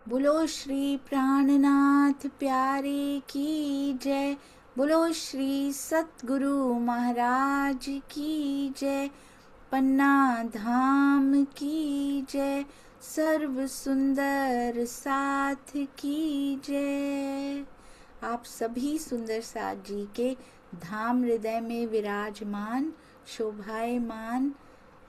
बोलो श्री प्राणनाथ प्यारे की जय। बोलो श्री सतगुरु महाराज की जय। पन्ना धाम की जय। सर्व सुंदर साथ की जय। आप सभी सुंदर साथ जी के धाम हृदय में विराजमान शोभायमान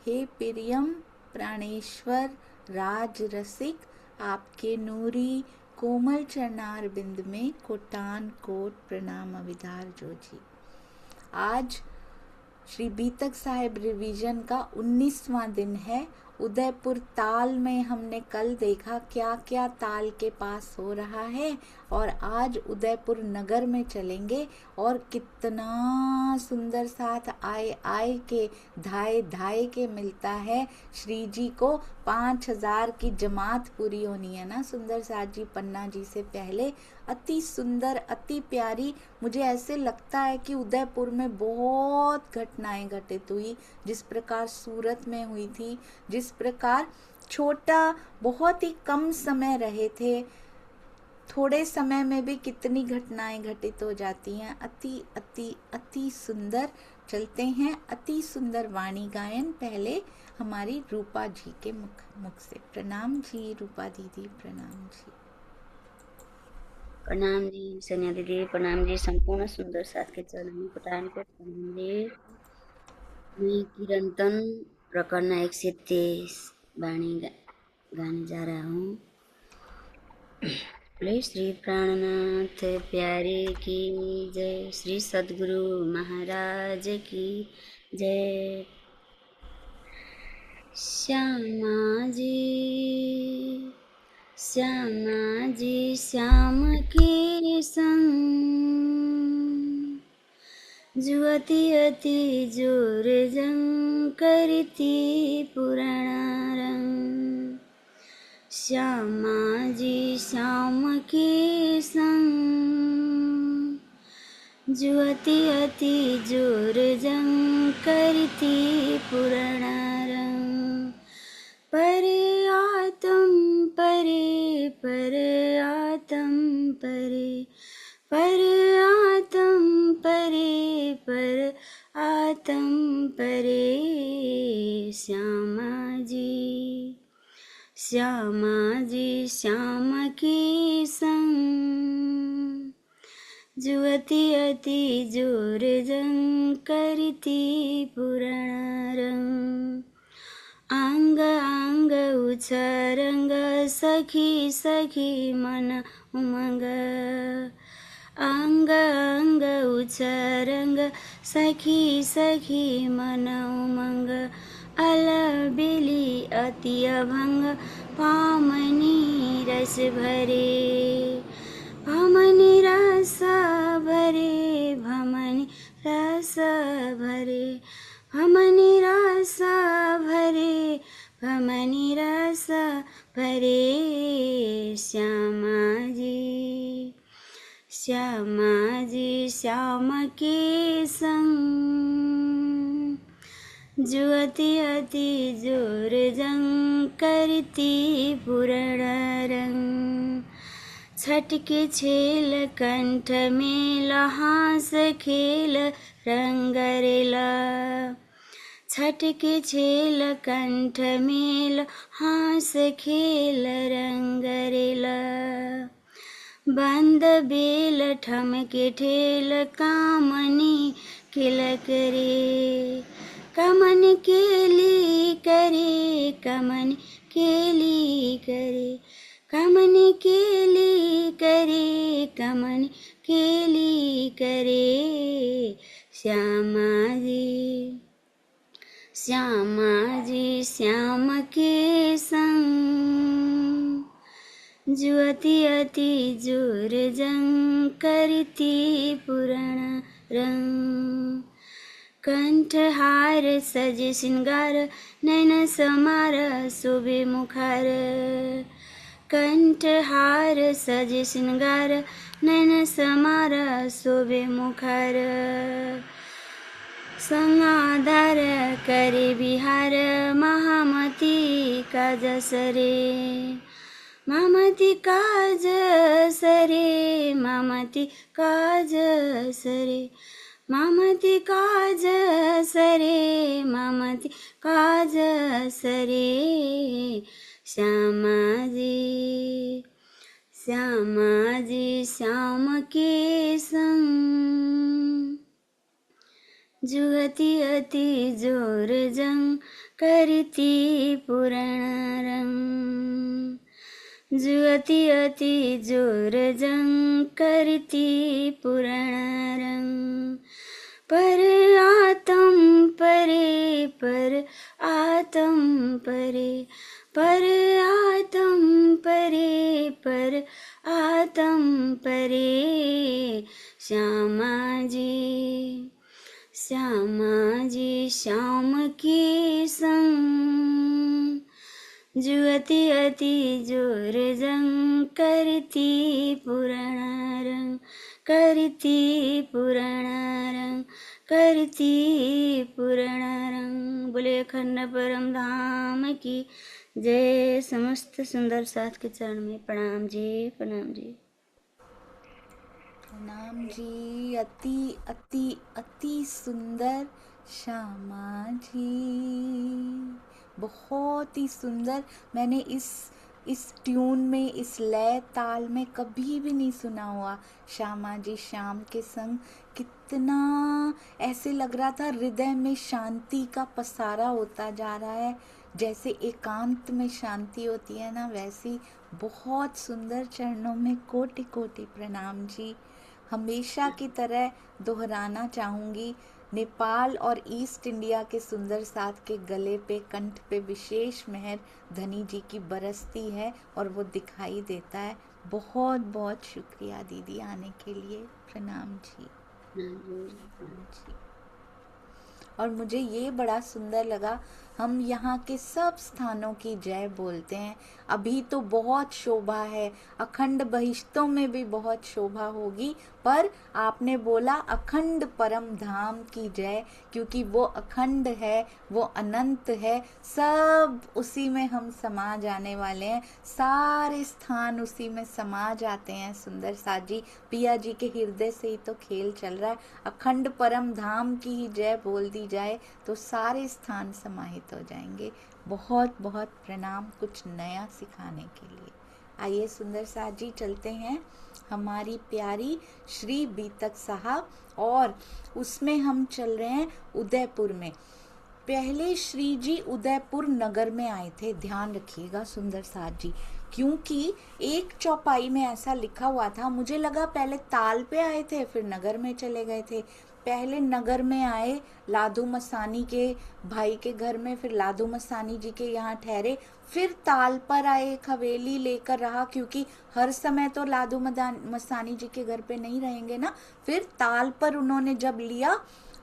हे प्रियम प्राणेश्वर राज रसिक, आपके नूरी कोमल चरणार बिंद में कोटान कोट प्रणाम अविधार जोजी। आज श्री बीतक साहिब रिवीजन का 19वां दिन है। उदयपुर ताल में हमने कल देखा क्या क्या ताल के पास हो रहा है, और आज उदयपुर नगर में चलेंगे और कितना सुंदर साथ आए आए के धाए धाए के मिलता है। श्री जी को 5000 की जमात पूरी होनी है ना सुंदर साथ जी पन्ना जी से पहले। अति सुंदर अति प्यारी। मुझे ऐसे लगता है कि उदयपुर में बहुत घटनाएं घटित हुई, जिस प्रकार सूरत में हुई थी, जिस प्रकार छोटा बहुत ही कम समय रहे थे, थोड़े समय में भी कितनी घटनाएं घटित हो जाती हैं। अति अति अति सुंदर। चलते हैं अति सुंदर वाणी गायन पहले हमारी रूपा जी के मुख से। प्रणाम जी रूपा दीदी, प्रणाम जी। प्रणाम जी सन्या दीदी, प्रणाम जी संपूर्ण सुंदर साथ के चरण में कोटान को प्रणाम जी। मैं किरंतन प्रकरण 123 वाणी गाने जा रहा हूँ। बोले श्री प्राणनाथ प्यारे की जय, श्री सद्गुरु महाराज की जय। श्यामा जी श्यामा जी श्याम के संग, जुअति अति जोर जंग करती पुराण रंग। श्यामा जी श्याम के संग, जुअति अति जोर जंग करती पुराण रंग। परे आतम परे परे आतम परे परे आतम परे पर आतम परे। श्यामा जी श्याम के संग, जुअति अति जोर जंग करती पुराण रंग। अंग अंग उछरंग सखी सखी मन उमंग। अंग अंग उछरंग सखी सखी मन उमंग। अलबेली अति अभंग पामनी रस भरे। भमनी रस भरे भमनी रस भरे भमनी रस भरे भमनी रस भरे। श्यामा जी श्याम के संग, जुअति अति जोर जंग करती पुराण रंग। छठ के छेल कंठ में हास खेल रंगरेला। छठ के छेल कंठ में हास खेल रंगरेला। बंद बेल ठमके ठेल कामनी किलक रे। कमन केली करे कमन केली करे कमन केली करे कमन केली करे। श्यामा जी श्याम के संग, जुअति अति जोर जंग करती पुराण रंग। कंठहार सजे श्रृंगार नैन समार शोभे मुखार। कंठहार सजे श्रृंगार नैन समार शोभे मुखार। संगाधार करे बिहार महामती का जसरे। मामती काज सरे, मामती काज सरे, मामती काज सरे, मामती काज सरे, श्यामाजी श्यामाजी श्याम के संग, जुगती अति जोर जंग, करती पुराण रंग, जुगती अति जोर जंग, करती पुराण रंग, पर आत्म परे, पर आत्म परे, पर आत्म परे, पर आत्म परे, श्यामाजी श्यामाजी श्याम के संग, जुगती अति जोर जंग, करती पुराण रंग, करती पुराण रंग, करती पुराण रंग। बोले अखंड परम धाम की जय। समस्त सुंदर साथ के चरण में प्रणाम जी, प्रणाम जी। प्रणाम जी। अति अति अति सुंदर श्यामा जी, बहुत ही सुंदर। मैंने इस ट्यून में, इस लय ताल में कभी भी नहीं सुना हुआ। श्यामा जी श्याम के संग, कितना ऐसे लग रहा था हृदय में शांति का पसारा होता जा रहा है। जैसे एकांत में शांति होती है ना, वैसी बहुत सुंदर। चरणों में कोटि कोटि प्रणाम जी। हमेशा की तरह दोहराना चाहूँगी, नेपाल और ईस्ट इंडिया के सुंदर साथ के गले पे, कंठ पे विशेष मेहर धनी जी की बरसती है और वो दिखाई देता है। बहुत बहुत शुक्रिया दीदी आने के लिए। प्रणाम जी। प्रणाम जी। और मुझे ये बड़ा सुंदर लगा, हम यहाँ के सब स्थानों की जय बोलते हैं। अभी तो बहुत शोभा है, अखंड बहिश्तों में भी बहुत शोभा होगी, पर आपने बोला अखंड परम धाम की जय, क्योंकि वो अखंड है, वो अनंत है, सब उसी में हम समा जाने वाले हैं। सारे स्थान उसी में समा जाते हैं। सुंदर साथ जी, पिया जी के हृदय से ही तो खेल चल रहा है। अखंड परम धाम की ही जय बोल दी जाए तो सारे स्थान समाहित हो जाएंगे। बहुत बहुत प्रणाम कुछ नया सिखाने के लिए। आइए सुंदर साथ जी, चलते हैं हमारी प्यारी श्री बीतक साहब, और उसमें हम चल रहे हैं उदयपुर में। पहले श्री जी उदयपुर नगर में आए थे, ध्यान रखिएगा सुंदर साथ जी, क्योंकि एक चौपाई में ऐसा लिखा हुआ था। मुझे लगा पहले ताल पे आए थे फिर नगर में चले गए थे। पहले नगर में आए लादू मसानी के भाई के घर में, फिर लादू मसानी जी के यहाँ ठहरे, फिर ताल पर आए, एक हवेली लेकर रहा, क्योंकि हर समय तो लादू मसानी जी के घर पे नहीं रहेंगे ना। फिर ताल पर उन्होंने जब लिया,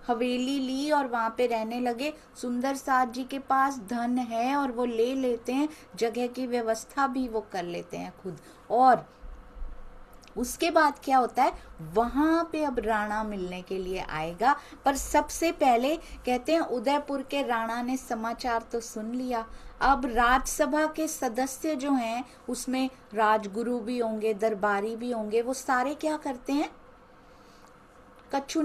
हवेली ली और वहाँ पे रहने लगे। सुंदर साथ जी के पास धन है और वो ले लेते हैं, जगह की व्यवस्था भी वो कर लेते हैं खुद। और उसके बाद क्या होता है, वहां पे अब राणा मिलने के लिए आएगा। पर सबसे पहले कहते हैं उदयपुर के राणा ने समाचार तो सुन लिया। अब राजसभा के सदस्य जो हैं, उसमें राजगुरु भी होंगे, दरबारी भी होंगे, वो सारे क्या करते हैं, कछु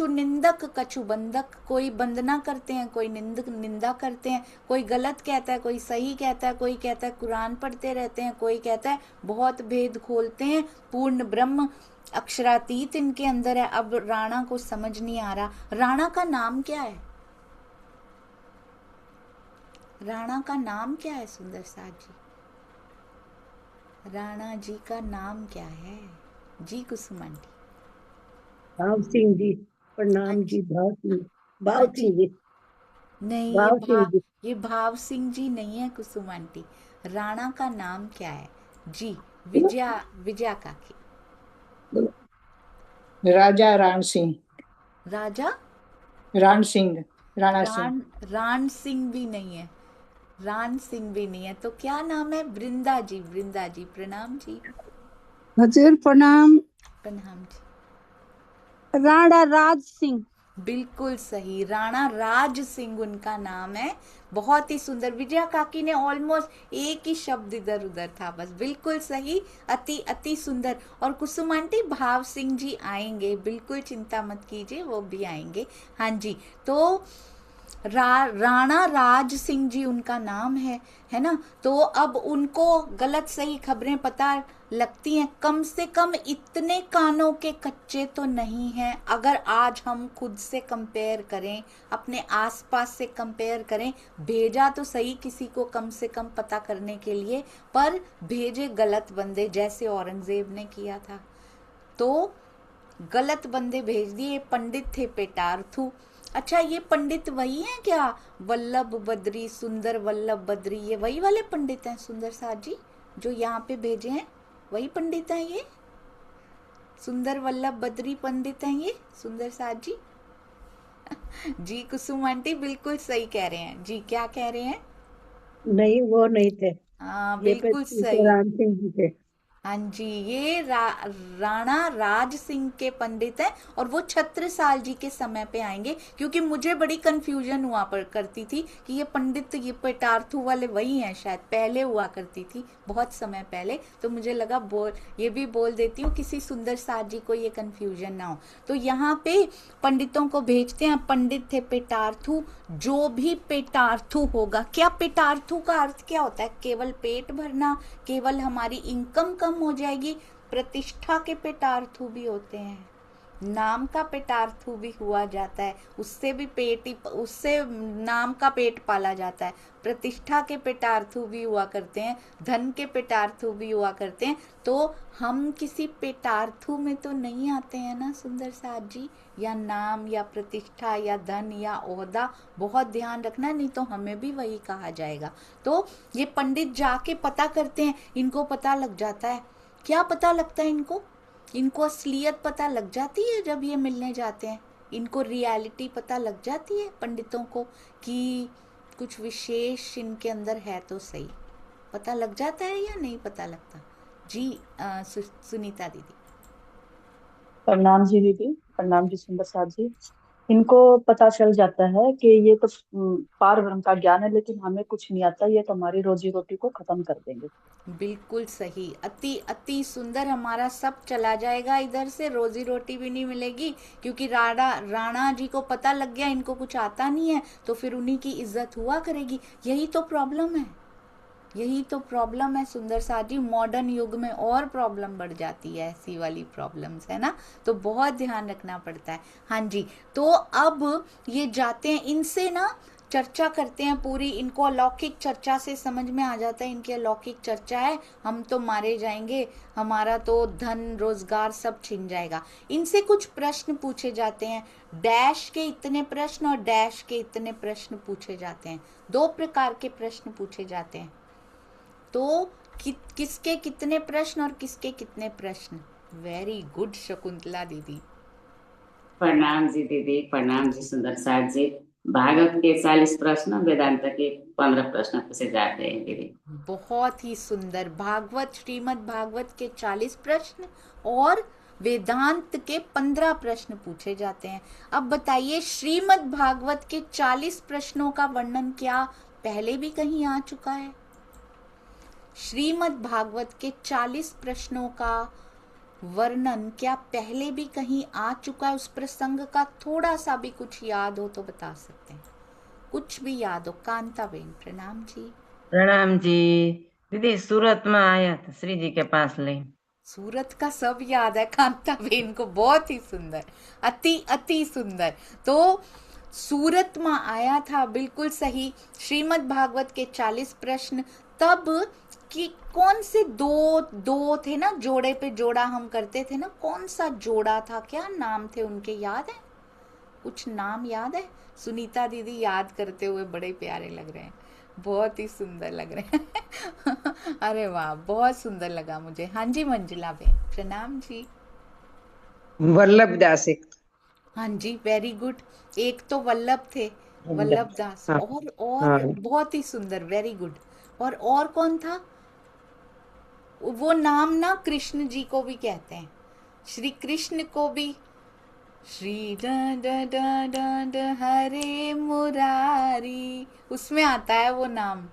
निंदक कछु बंदक, कोई वंदना करते हैं, कोई निंदा करते हैं, कोई गलत कहता है, कोई सही कहता है, कोई कहता है कुरान पढ़ते रहते हैं, कोई कहता है बहुत भेद खोलते हैं, पूर्ण ब्रह्म अक्षरातीत इनके अंदर है। अब राणा को समझ नहीं आ रहा, राणा का नाम क्या है, राणा का नाम क्या है सुंदर साथ जी, राणा जी का नाम क्या है जी कुसुम आंटी? भाव सिंह जी, हाँ प्रणाम जी, जी। भाव सिंह, हाँ भाव जी। सिंह जी, नहीं, भाव सिंह जी। ये भाव सिंह जी नहीं है कुसुम आंटी। राणा का नाम क्या है जी? विजया, विजया काकी। राजा राण सिंह, राजा राण सिंह, राणा सिंह। राण सिंह भी नहीं है, राण सिंह भी नहीं है, तो क्या नाम है? वृंदा जी, वृंदा जी प्रणाम जी। हजूर प्रणाम। प्रणाम जी। राणा राज सिंह। बिल्कुल सही, राणा राज सिंह उनका नाम है। बहुत ही सुंदर। विजया काकी ने ऑलमोस्ट एक ही शब्द इधर उधर था, बस बिल्कुल सही, अति अति सुंदर। और कुसुम आंटी, भाव सिंह जी आएंगे, बिल्कुल चिंता मत कीजिए, वो भी आएंगे। हाँ जी, तो राणा राज सिंह जी उनका नाम है ना। तो अब उनको गलत सही खबरें पता लगती हैं। कम से कम इतने कानों के कच्चे तो नहीं हैं। अगर आज हम खुद से कंपेयर करें, अपने आसपास से कंपेयर करें, भेजा तो सही किसी को कम से कम पता करने के लिए, पर भेजे गलत बंदे, जैसे औरंगजेब ने किया था। तो गलत बंदे भेज दिए, पंडित थे पेटार्थु। अच्छा, ये पंडित वही हैं क्या, वल्लभ बद्री, सुंदर वल्लभ बद्री, ये वही वाले पंडित हैं सुंदर साथ जी जो यहाँ पे भेजे हैं? वही पंडित हैं ये, सुंदर वल्लभ बद्री पंडित हैं ये सुंदर साथ जी? जी कुसुम आंटी बिल्कुल सही कह रहे हैं जी। क्या कह रहे हैं? नहीं, वो नहीं थे। हाँ ये बिल्कुल पे सही। राम सिंह जी थे। हाँ जी, ये राणा राज सिंह के पंडित हैं, और वो छत्रसाल जी के समय पे आएंगे। क्योंकि मुझे बड़ी कंफ्यूजन हुआ पर करती थी कि ये पंडित, ये पेटार्थु वाले वही हैं शायद, पहले हुआ करती थी बहुत समय पहले, तो मुझे लगा ये भी बोल देती हूँ, किसी सुंदर साथ जी को ये कंफ्यूजन ना हो। तो यहाँ पे पंडितों को भेजते हैं। पंडित थे पेटार्थु। जो भी पेटार्थु होगा, क्या पेटार्थु का अर्थ क्या होता है? केवल पेट भरना, केवल हमारी इनकम कम हो जाएगी। प्रतिष्ठा के पेटार्थु भी होते हैं, नाम का पेटार्थु भी हुआ जाता है, उससे भी पेट ही, उससे नाम का पेट पाला जाता है। प्रतिष्ठा के पेटार्थु भी हुआ करते हैं, धन के पेटार्थु भी हुआ करते हैं। तो हम किसी पेटार्थु में तो नहीं आते हैं ना सुंदर साथ जी, या नाम या प्रतिष्ठा या धन या ओहदा, बहुत ध्यान रखना, नहीं तो हमें भी वही कहा जाएगा। तो ये पंडित जाके पता करते हैं, इनको पता लग जाता है। क्या पता लगता है इनको? इनको असलियत पता लग जाती है जब ये मिलने जाते हैं। इनको रियलिटी पता लग जाती है पंडितों को कि कुछ विशेष इनके अंदर है तो सही। पता लग जाता है या नहीं पता लगता जी? सुनीता दीदी। प्रणाम जी दीदी, प्रणाम जी सुंदर साथ जी। इनको पता चल जाता है कि ये तो पार ब्रह्म का ज्ञान है, लेकिन हमें कुछ नहीं आता, ये तो हमारी रोजी रोटी को खत्म कर देंगे। बिल्कुल सही, अति अति सुंदर। हमारा सब चला जाएगा इधर से, रोजी रोटी भी नहीं मिलेगी। क्योंकि राणा जी को पता लग गया इनको कुछ आता नहीं है, तो फिर उन्हीं की इज्जत हुआ करेगी। यही तो प्रॉब्लम है, यही तो प्रॉब्लम है सुंदर साथ जी। मॉडर्न युग में और प्रॉब्लम बढ़ जाती है, ऐसी वाली प्रॉब्लम्स है ना, तो बहुत ध्यान रखना पड़ता है। हाँ जी, तो अब ये जाते हैं, इनसे ना चर्चा करते हैं पूरी। इनको अलौकिक चर्चा से समझ में आ जाता है इनकी अलौकिक चर्चा है, हम तो मारे जाएंगे, हमारा तो धन रोजगार सब छिन जाएगा। इनसे कुछ प्रश्न पूछे जाते हैं, डैश के इतने प्रश्न और डैश के इतने प्रश्न पूछे जाते हैं। 2 प्रकार के प्रश्न पूछे जाते हैं। तो किसके कितने प्रश्न और किसके कितने प्रश्न? वेरी गुड शकुंतला दीदी। प्रणाम जी दीदी, प्रणाम जी सुंदर साथ जी। भागवत के 40 प्रश्न, वेदांत के 15 प्रश्न पूछे जाते हैं दीदी। बहुत ही सुंदर। भागवत, श्रीमद् भागवत के 40 प्रश्न और वेदांत के 15 प्रश्न पूछे जाते हैं। अब बताइए, श्रीमद् भागवत के 40 प्रश्नों का वर्णन क्या पहले भी कहीं आ चुका है? श्रीमद् भागवत के 40 प्रश्नों का वर्णन क्या पहले भी कहीं आ चुका है? उस प्रसंग का थोड़ा सा भी कुछ याद हो तो बता सकते हैं, कुछ भी याद हो। कांता बेन प्रणाम जी। प्रणाम जी दीदी, सूरत में आया था श्री जी के पास ले। सूरत का सब याद है कांता बेन को, बहुत ही सुंदर, अति अति सुंदर। तो सूरत में आया था, बिल्कुल सही। श्रीमद् भागवत के 40 प्रश्न तब कि कौन से दो थे ना, जोड़े पे जोड़ा हम करते थे ना, कौन सा जोड़ा था, क्या नाम थे उनके, याद है? कुछ नाम याद है? सुनीता दीदी याद करते हुए बड़े प्यारे लग रहे हैं, बहुत ही सुंदर लग रहे हैं। अरे वाह, बहुत सुंदर लगा मुझे। हाँ जी मंजिला बेन प्रणाम जी। वल्लभ दास। हाँ जी, वेरी गुड। एक तो वल्लभ थे, वल्लभ दास, हाँ, और हाँ। बहुत ही सुंदर, वेरी गुड। और कौन था? वो नाम ना कृष्ण जी को भी कहते हैं, श्री कृष्ण को भी श्री ड ड ड ड ड हरे मुरारी, उसमें आता है वो नाम,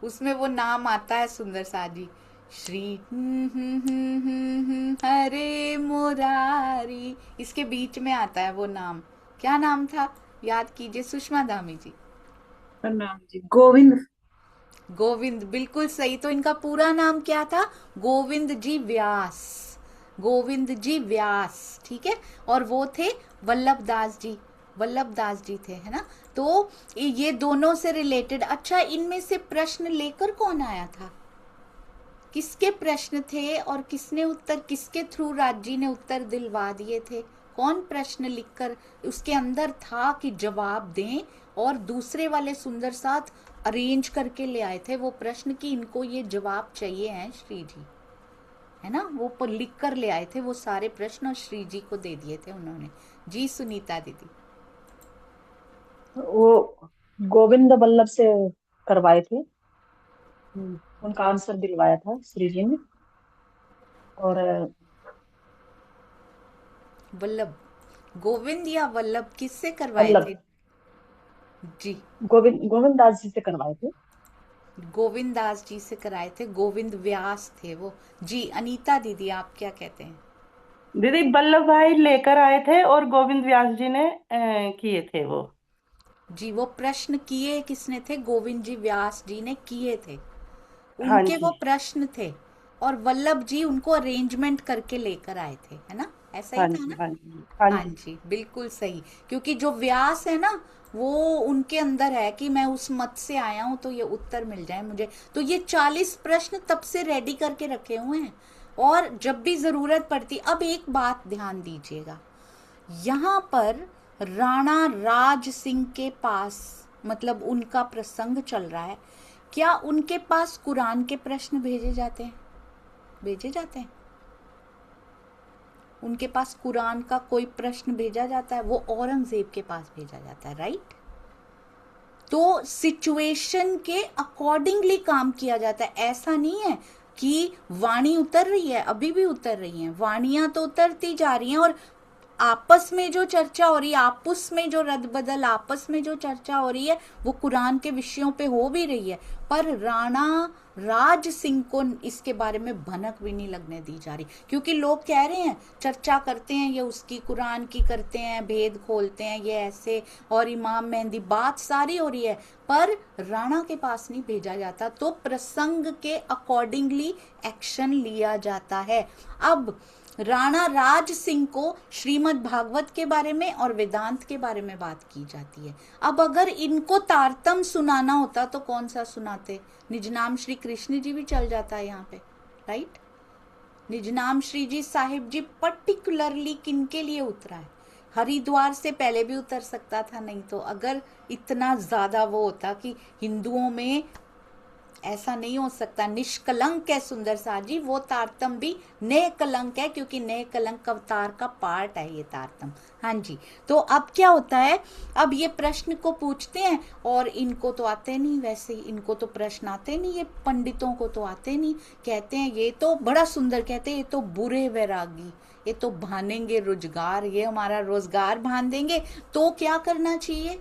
उसमें वो नाम आता है सुंदर सा जी। श्री हरे मुरारी, इसके बीच में आता है वो नाम। क्या नाम था, याद कीजिए सुषमा धामी जी। प्रणाम जी, गोविंद। गोविंद, बिल्कुल सही। तो इनका पूरा नाम क्या था? गोविंद जी व्यास, गोविंद जी व्यास, ठीक है। और वो थे वल्लभ दास जी, वल्लभ दास जी थे, है ना। तो ये दोनों से रिलेटेड। अच्छा, इनमें से प्रश्न लेकर कौन आया था? किसके प्रश्न थे और किसने उत्तर, किसके थ्रू राजी ने उत्तर दिलवा दिए थे? कौन प्रश्न लिखकर उसके अंदर था कि जवाब दें, और दूसरे वाले सुंदर साथ अरेंज करके ले आए थे वो प्रश्न कि इनको ये जवाब चाहिए हैं श्री जी, है ना। वो पर लिख कर ले आए थे वो सारे प्रश्न और श्री जी को दे दिए थे उन्होंने। जी सुनीता दीदी। वो गोविंद वल्लभ से करवाए थे। उनका आंसर दिलवाया था श्री जी ने। और वल्लभ, गोविंद या वल्लभ, किससे करवाए वल्लभ, थे? जी, गोविंद दास जी से करवाए थे। गोविंद दास जी से कराए थे, गोविंद व्यास थे वो। जी अनीता दीदी, आप क्या कहते हैं? दीदी वल्लभ भाई लेकर आए थे और गोविंद व्यास जी ने किए थे वो। जी, वो प्रश्न किए किसने थे? गोविंद जी व्यास जी ने किए थे, हाँ उनके जी, वो प्रश्न थे, और वल्लभ जी उनको अरेंजमेंट करके लेकर आए थे, है ना। ऐसा ही हाँ था जी, ना। हाँ जी, हाँ हाँ जी। जी, बिल्कुल सही। क्योंकि जो व्यास है ना, वो उनके अंदर है कि मैं उस मत से आया हूं तो ये उत्तर मिल जाए मुझे। तो ये 40 प्रश्न तब से रेडी करके रखे हुए हैं, और जब भी जरूरत पड़ती। अब एक बात ध्यान दीजिएगा, यहाँ पर राणा राज सिंह के पास, मतलब उनका प्रसंग चल रहा है, क्या उनके पास कुरान के प्रश्न भेजे जाते हैं? भेजे जाते हैं? उनके पास कुरान का कोई प्रश्न भेजा जाता है? वो औरंगजेब के पास भेजा जाता है, राइट। तो सिचुएशन के अकॉर्डिंगली काम किया जाता है। ऐसा नहीं है कि वाणी उतर रही है, अभी भी उतर रही है, वाणियां तो उतरती जा रही हैं, और आपस में जो चर्चा हो रही है, आपस में जो रद्द बदल, आपस में जो चर्चा हो रही है, वो कुरान के विषयों पे हो भी रही है। पर राणा राज सिंह को इसके बारे में भनक भी नहीं लगने दी जा रही, क्योंकि लोग कह रहे हैं, चर्चा करते हैं, ये उसकी कुरान की करते हैं, भेद खोलते हैं, ये ऐसे, और इमाम मेहंदी, बात सारी हो रही है, पर राणा के पास नहीं भेजा जाता। तो प्रसंग के अकॉर्डिंगली एक्शन लिया जाता है। अब राणा राज सिंह को श्रीमद् भागवत के बारे में और वेदांत के बारे में बात की जाती है। अब अगर इनको तारतम सुनाना होता तो कौन सा सुनाते? निजनाम श्री कृष्ण जी भी चल जाता है यहाँ पे, राइट। निजनाम श्री जी साहिब जी पर्टिकुलरली किनके लिए उतरा है? हरिद्वार से पहले भी उतर सकता था, नहीं तो अगर इतना ज्यादा वो होता कि हिंदुओं में ऐसा नहीं हो सकता, निष्कलंक है सुंदर सा जी, वो तारतम भी नए कलंक है, क्योंकि नए कलंक अवतार का पार्ट है ये तारतम। हाँ जी। तो अब क्या होता है, अब ये प्रश्न को पूछते हैं, और इनको तो आते नहीं, वैसे ही इनको तो प्रश्न आते नहीं, ये पंडितों को तो आते नहीं। कहते हैं, ये तो बड़ा सुंदर कहते हैं, ये तो बुरे वैरागी, ये तो भानेंगे रोजगार, ये हमारा रोजगार भान देंगे। तो क्या करना चाहिए?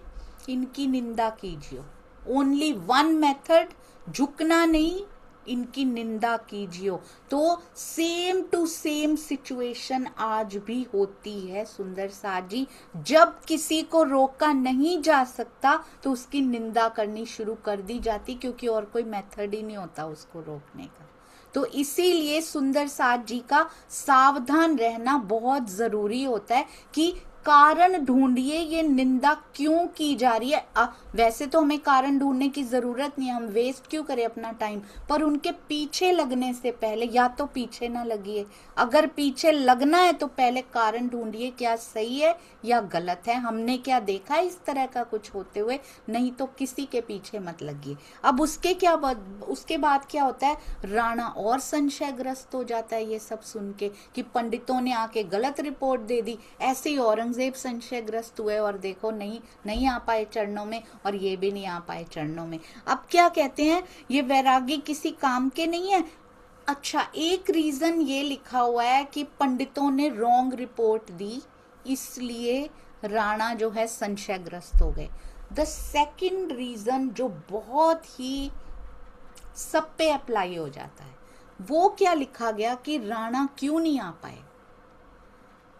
इनकी निंदा कीजिए। ओनली वन मेथड, झुकना नहीं, इनकी निंदा कीजिए। तो सेम टू सेम सिचुएशन आज भी होती है सुंदर सा जी। जब किसी को रोका नहीं जा सकता तो उसकी निंदा करनी शुरू कर दी जाती, क्योंकि और कोई मेथड ही नहीं होता उसको रोकने का। तो इसीलिए सुंदर साथ जी का सावधान रहना बहुत जरूरी होता है कि कारण ढूंढिए, ये निंदा क्यों की जा रही है। वैसे तो हमें कारण ढूंढने की जरूरत नहीं है, हम वेस्ट क्यों करें अपना टाइम, पर उनके पीछे लगने से पहले या तो पीछे ना लगिए, अगर पीछे लगना है तो पहले कारण ढूंढिए, क्या सही है या गलत है, हमने क्या देखा है इस तरह का कुछ होते हुए, नहीं तो किसी के पीछे मत लगिए। अब उसके बाद क्या होता है, राणा और संशयग्रस्त हो जाता है ये सब सुन के कि पंडितों ने आके गलत रिपोर्ट दे दी। ऐसे ही औरंगजेब संशयग्रस्त हुए और देखो नहीं आ पाए चरणों में, और ये भी नहीं आ पाए चरणों में। अब क्या कहते हैं, ये वैरागी किसी काम के नहीं है। अच्छा, एक रीजन ये लिखा हुआ है कि पंडितों ने रॉन्ग रिपोर्ट दी, इसलिए राणा जो है संशयग्रस्त हो गए। द सेकंड रीजन जो बहुत ही सब पे अप्लाई हो जाता है, वो क्या लिखा गया कि राणा क्यों नहीं आ पाए।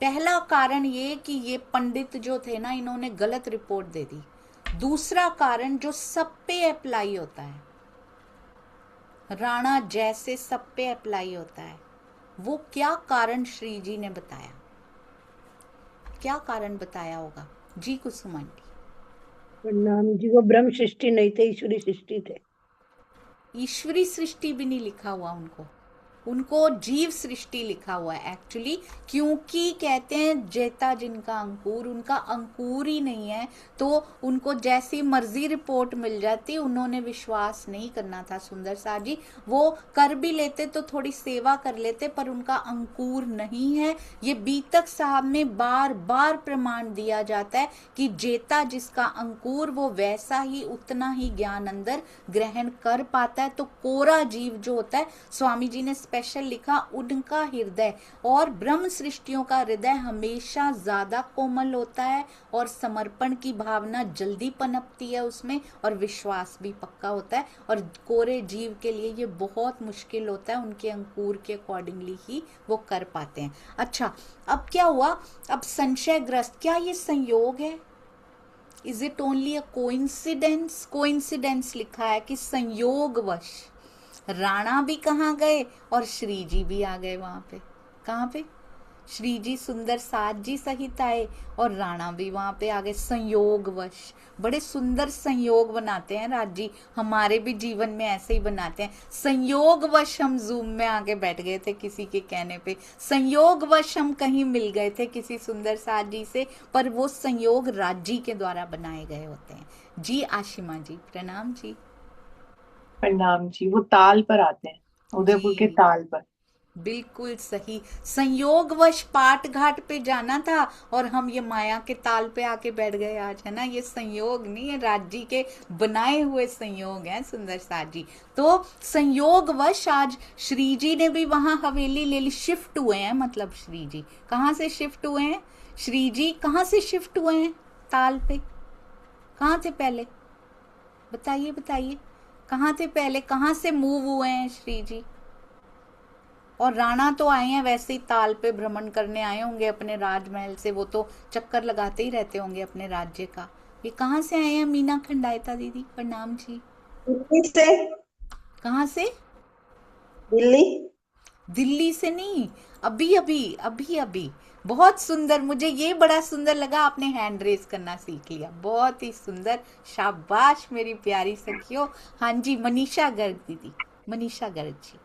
पहला कारण ये कि ये पंडित जो थे ना, इन्होंने गलत रिपोर्ट दे दी। दूसरा कारण जो सब पे अप्लाई होता है, राणा जैसे सब पे अप्लाई होता है, वो क्या कारण श्री जी ने बताया, क्या कारण बताया होगा जी कुसुम आंटी? प्रणाम जी, वो ब्रह्म सृष्टि नहीं थे, ईश्वरी सृष्टि थे। ईश्वरी सृष्टि भी नहीं लिखा हुआ उनको जीव सृष्टि लिखा हुआ है एक्चुअली, क्योंकि कहते हैं जेता जिनका अंकुर, उनका अंकुर ही नहीं है, तो उनको जैसी मर्जी रिपोर्ट मिल जाती, उन्होंने विश्वास नहीं करना था सुंदर साथ जी। वो कर भी लेते तो थोड़ी सेवा कर लेते, पर उनका अंकुर नहीं है। ये बीतक साहब में बार बार प्रमाण दिया जाता है कि जेता जिसका अंकुर, वो वैसा ही उतना ही ज्ञान अंदर ग्रहण कर पाता है। तो कोरा जीव जो होता है, स्वामी जी ने स्पेशल लिखा, उनका हृदय और ब्रह्म सृष्टियों का हृदय हमेशा ज्यादा कोमल होता है और समर्पण की भावना जल्दी पनपती है उसमें, और विश्वास भी पक्का होता है। और कोरे जीव के लिए ये बहुत मुश्किल होता है, उनके अंकुर के अकॉर्डिंगली ही वो कर पाते हैं। अच्छा, अब क्या हुआ? अब संशयग्रस्त, क्या ये संयोग है? Is it only a coincidence? Coincidence लिखा है कि संयोगवश राणा भी कहाँ गए और श्री जी भी आ गए वहां पे। कहाँ पे? श्री जी सुंदर साथ जी सहित आए और राणा भी वहां पे आ गए संयोगवश। बड़े सुंदर संयोग बनाते हैं राज जी, हमारे भी जीवन में ऐसे ही बनाते हैं। संयोगवश हम जूम में आके बैठ गए थे किसी के कहने पे, संयोगवश हम कहीं मिल गए थे किसी सुंदर साथ जी से, पर वो संयोग राज जी के द्वारा बनाए गए होते हैं। जी आशिमा जी, प्रणाम जी। प्रणाम जी। वो ताल पर आते हैं, उदयपुर के जी ताल पर। बिल्कुल सही, संयोगवश पाट घाट पे जाना था और हम ये माया के ताल पे आके बैठ गए आज, है ना। ये संयोग नहीं है, राज्य के बनाए हुए संयोग हैं सुंदर साथ जी। तो संयोगवश आज श्री जी ने भी वहां हवेली ले ली, शिफ्ट हुए हैं। मतलब श्री जी कहाँ से शिफ्ट हुए हैं? श्री जी कहाँ से शिफ्ट हुए हैं? ताल पे कहाँ थे पहले? बताइए बताइए, कहाँ थे पहले, कहाँ से मूव हुए हैं श्री जी? और राणा तो आए हैं वैसे ही ताल पे भ्रमण करने आए होंगे अपने राजमहल से, वो तो चक्कर लगाते ही रहते होंगे अपने राज्य का। ये कहाँ से आए हैं मीना खंडायता दीदी? प्रणाम जी। दिल्ली से। कहाँ से? दिल्ली। दिल्ली से नहीं, अभी अभी अभी अभी। बहुत सुंदर, मुझे ये बड़ा सुंदर लगा, आपने हैंड रेज करना सीख लिया, बहुत ही सुंदर, शाबाश मेरी प्यारी सखियों। हाँ जी, मनीषा गर्ग दीदी, मनीषा गर्ग जी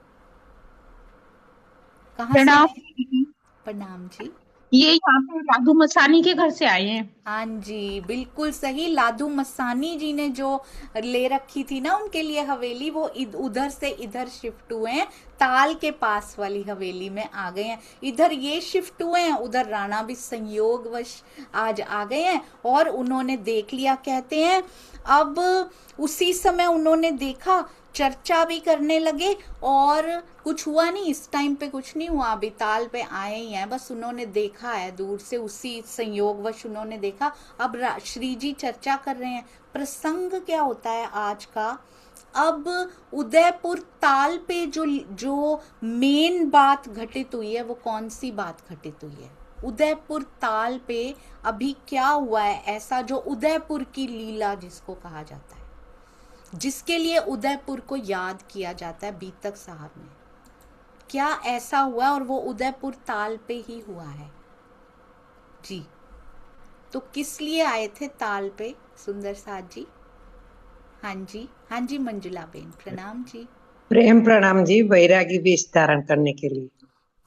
कहाँ से प्रणाम आए? प्रणाम जी। ये यहाँ पे लादू मसानी के घर से आए हैं। हाँ जी बिल्कुल सही, लादू मसानी जी ने जो ले रखी थी ना उनके लिए हवेली, वो उधर से इधर शिफ्ट हुए हैं, ताल के पास वाली हवेली में आ गए हैं। इधर ये शिफ्ट हुए हैं, उधर राणा भी संयोगवश आज आ गए हैं और उन्होंने देख लिया, कहते हैं। अब उसी समय उन्होंने देखा, चर्चा भी करने लगे और कुछ हुआ नहीं, इस टाइम पे कुछ नहीं हुआ, अभी ताल पे आए ही हैं, बस उन्होंने देखा है दूर से, उसी संयोगवश उन्होंने देखा। अब श्री जी चर्चा कर रहे हैं। प्रसंग क्या होता है आज का? अब उदयपुर ताल पे जो मेन बात घटित हुई है, वो कौन सी बात घटित हुई है? उदयपुर ताल पे अभी क्या हुआ है ऐसा, जो उदयपुर की लीला जिसको कहा जाता है, जिसके लिए उदयपुर को याद किया जाता है बीतक साहब में, क्या ऐसा हुआ? और वो उदयपुर ताल पे ही हुआ है जी। तो किस लिए आए थे ताल पे सुंदर साथ जी? हाँ जी, हाँ जी मंजुला बेन, प्रणाम जी। प्रेम प्रणाम जी, वैरागी विस्तारण करने के लिए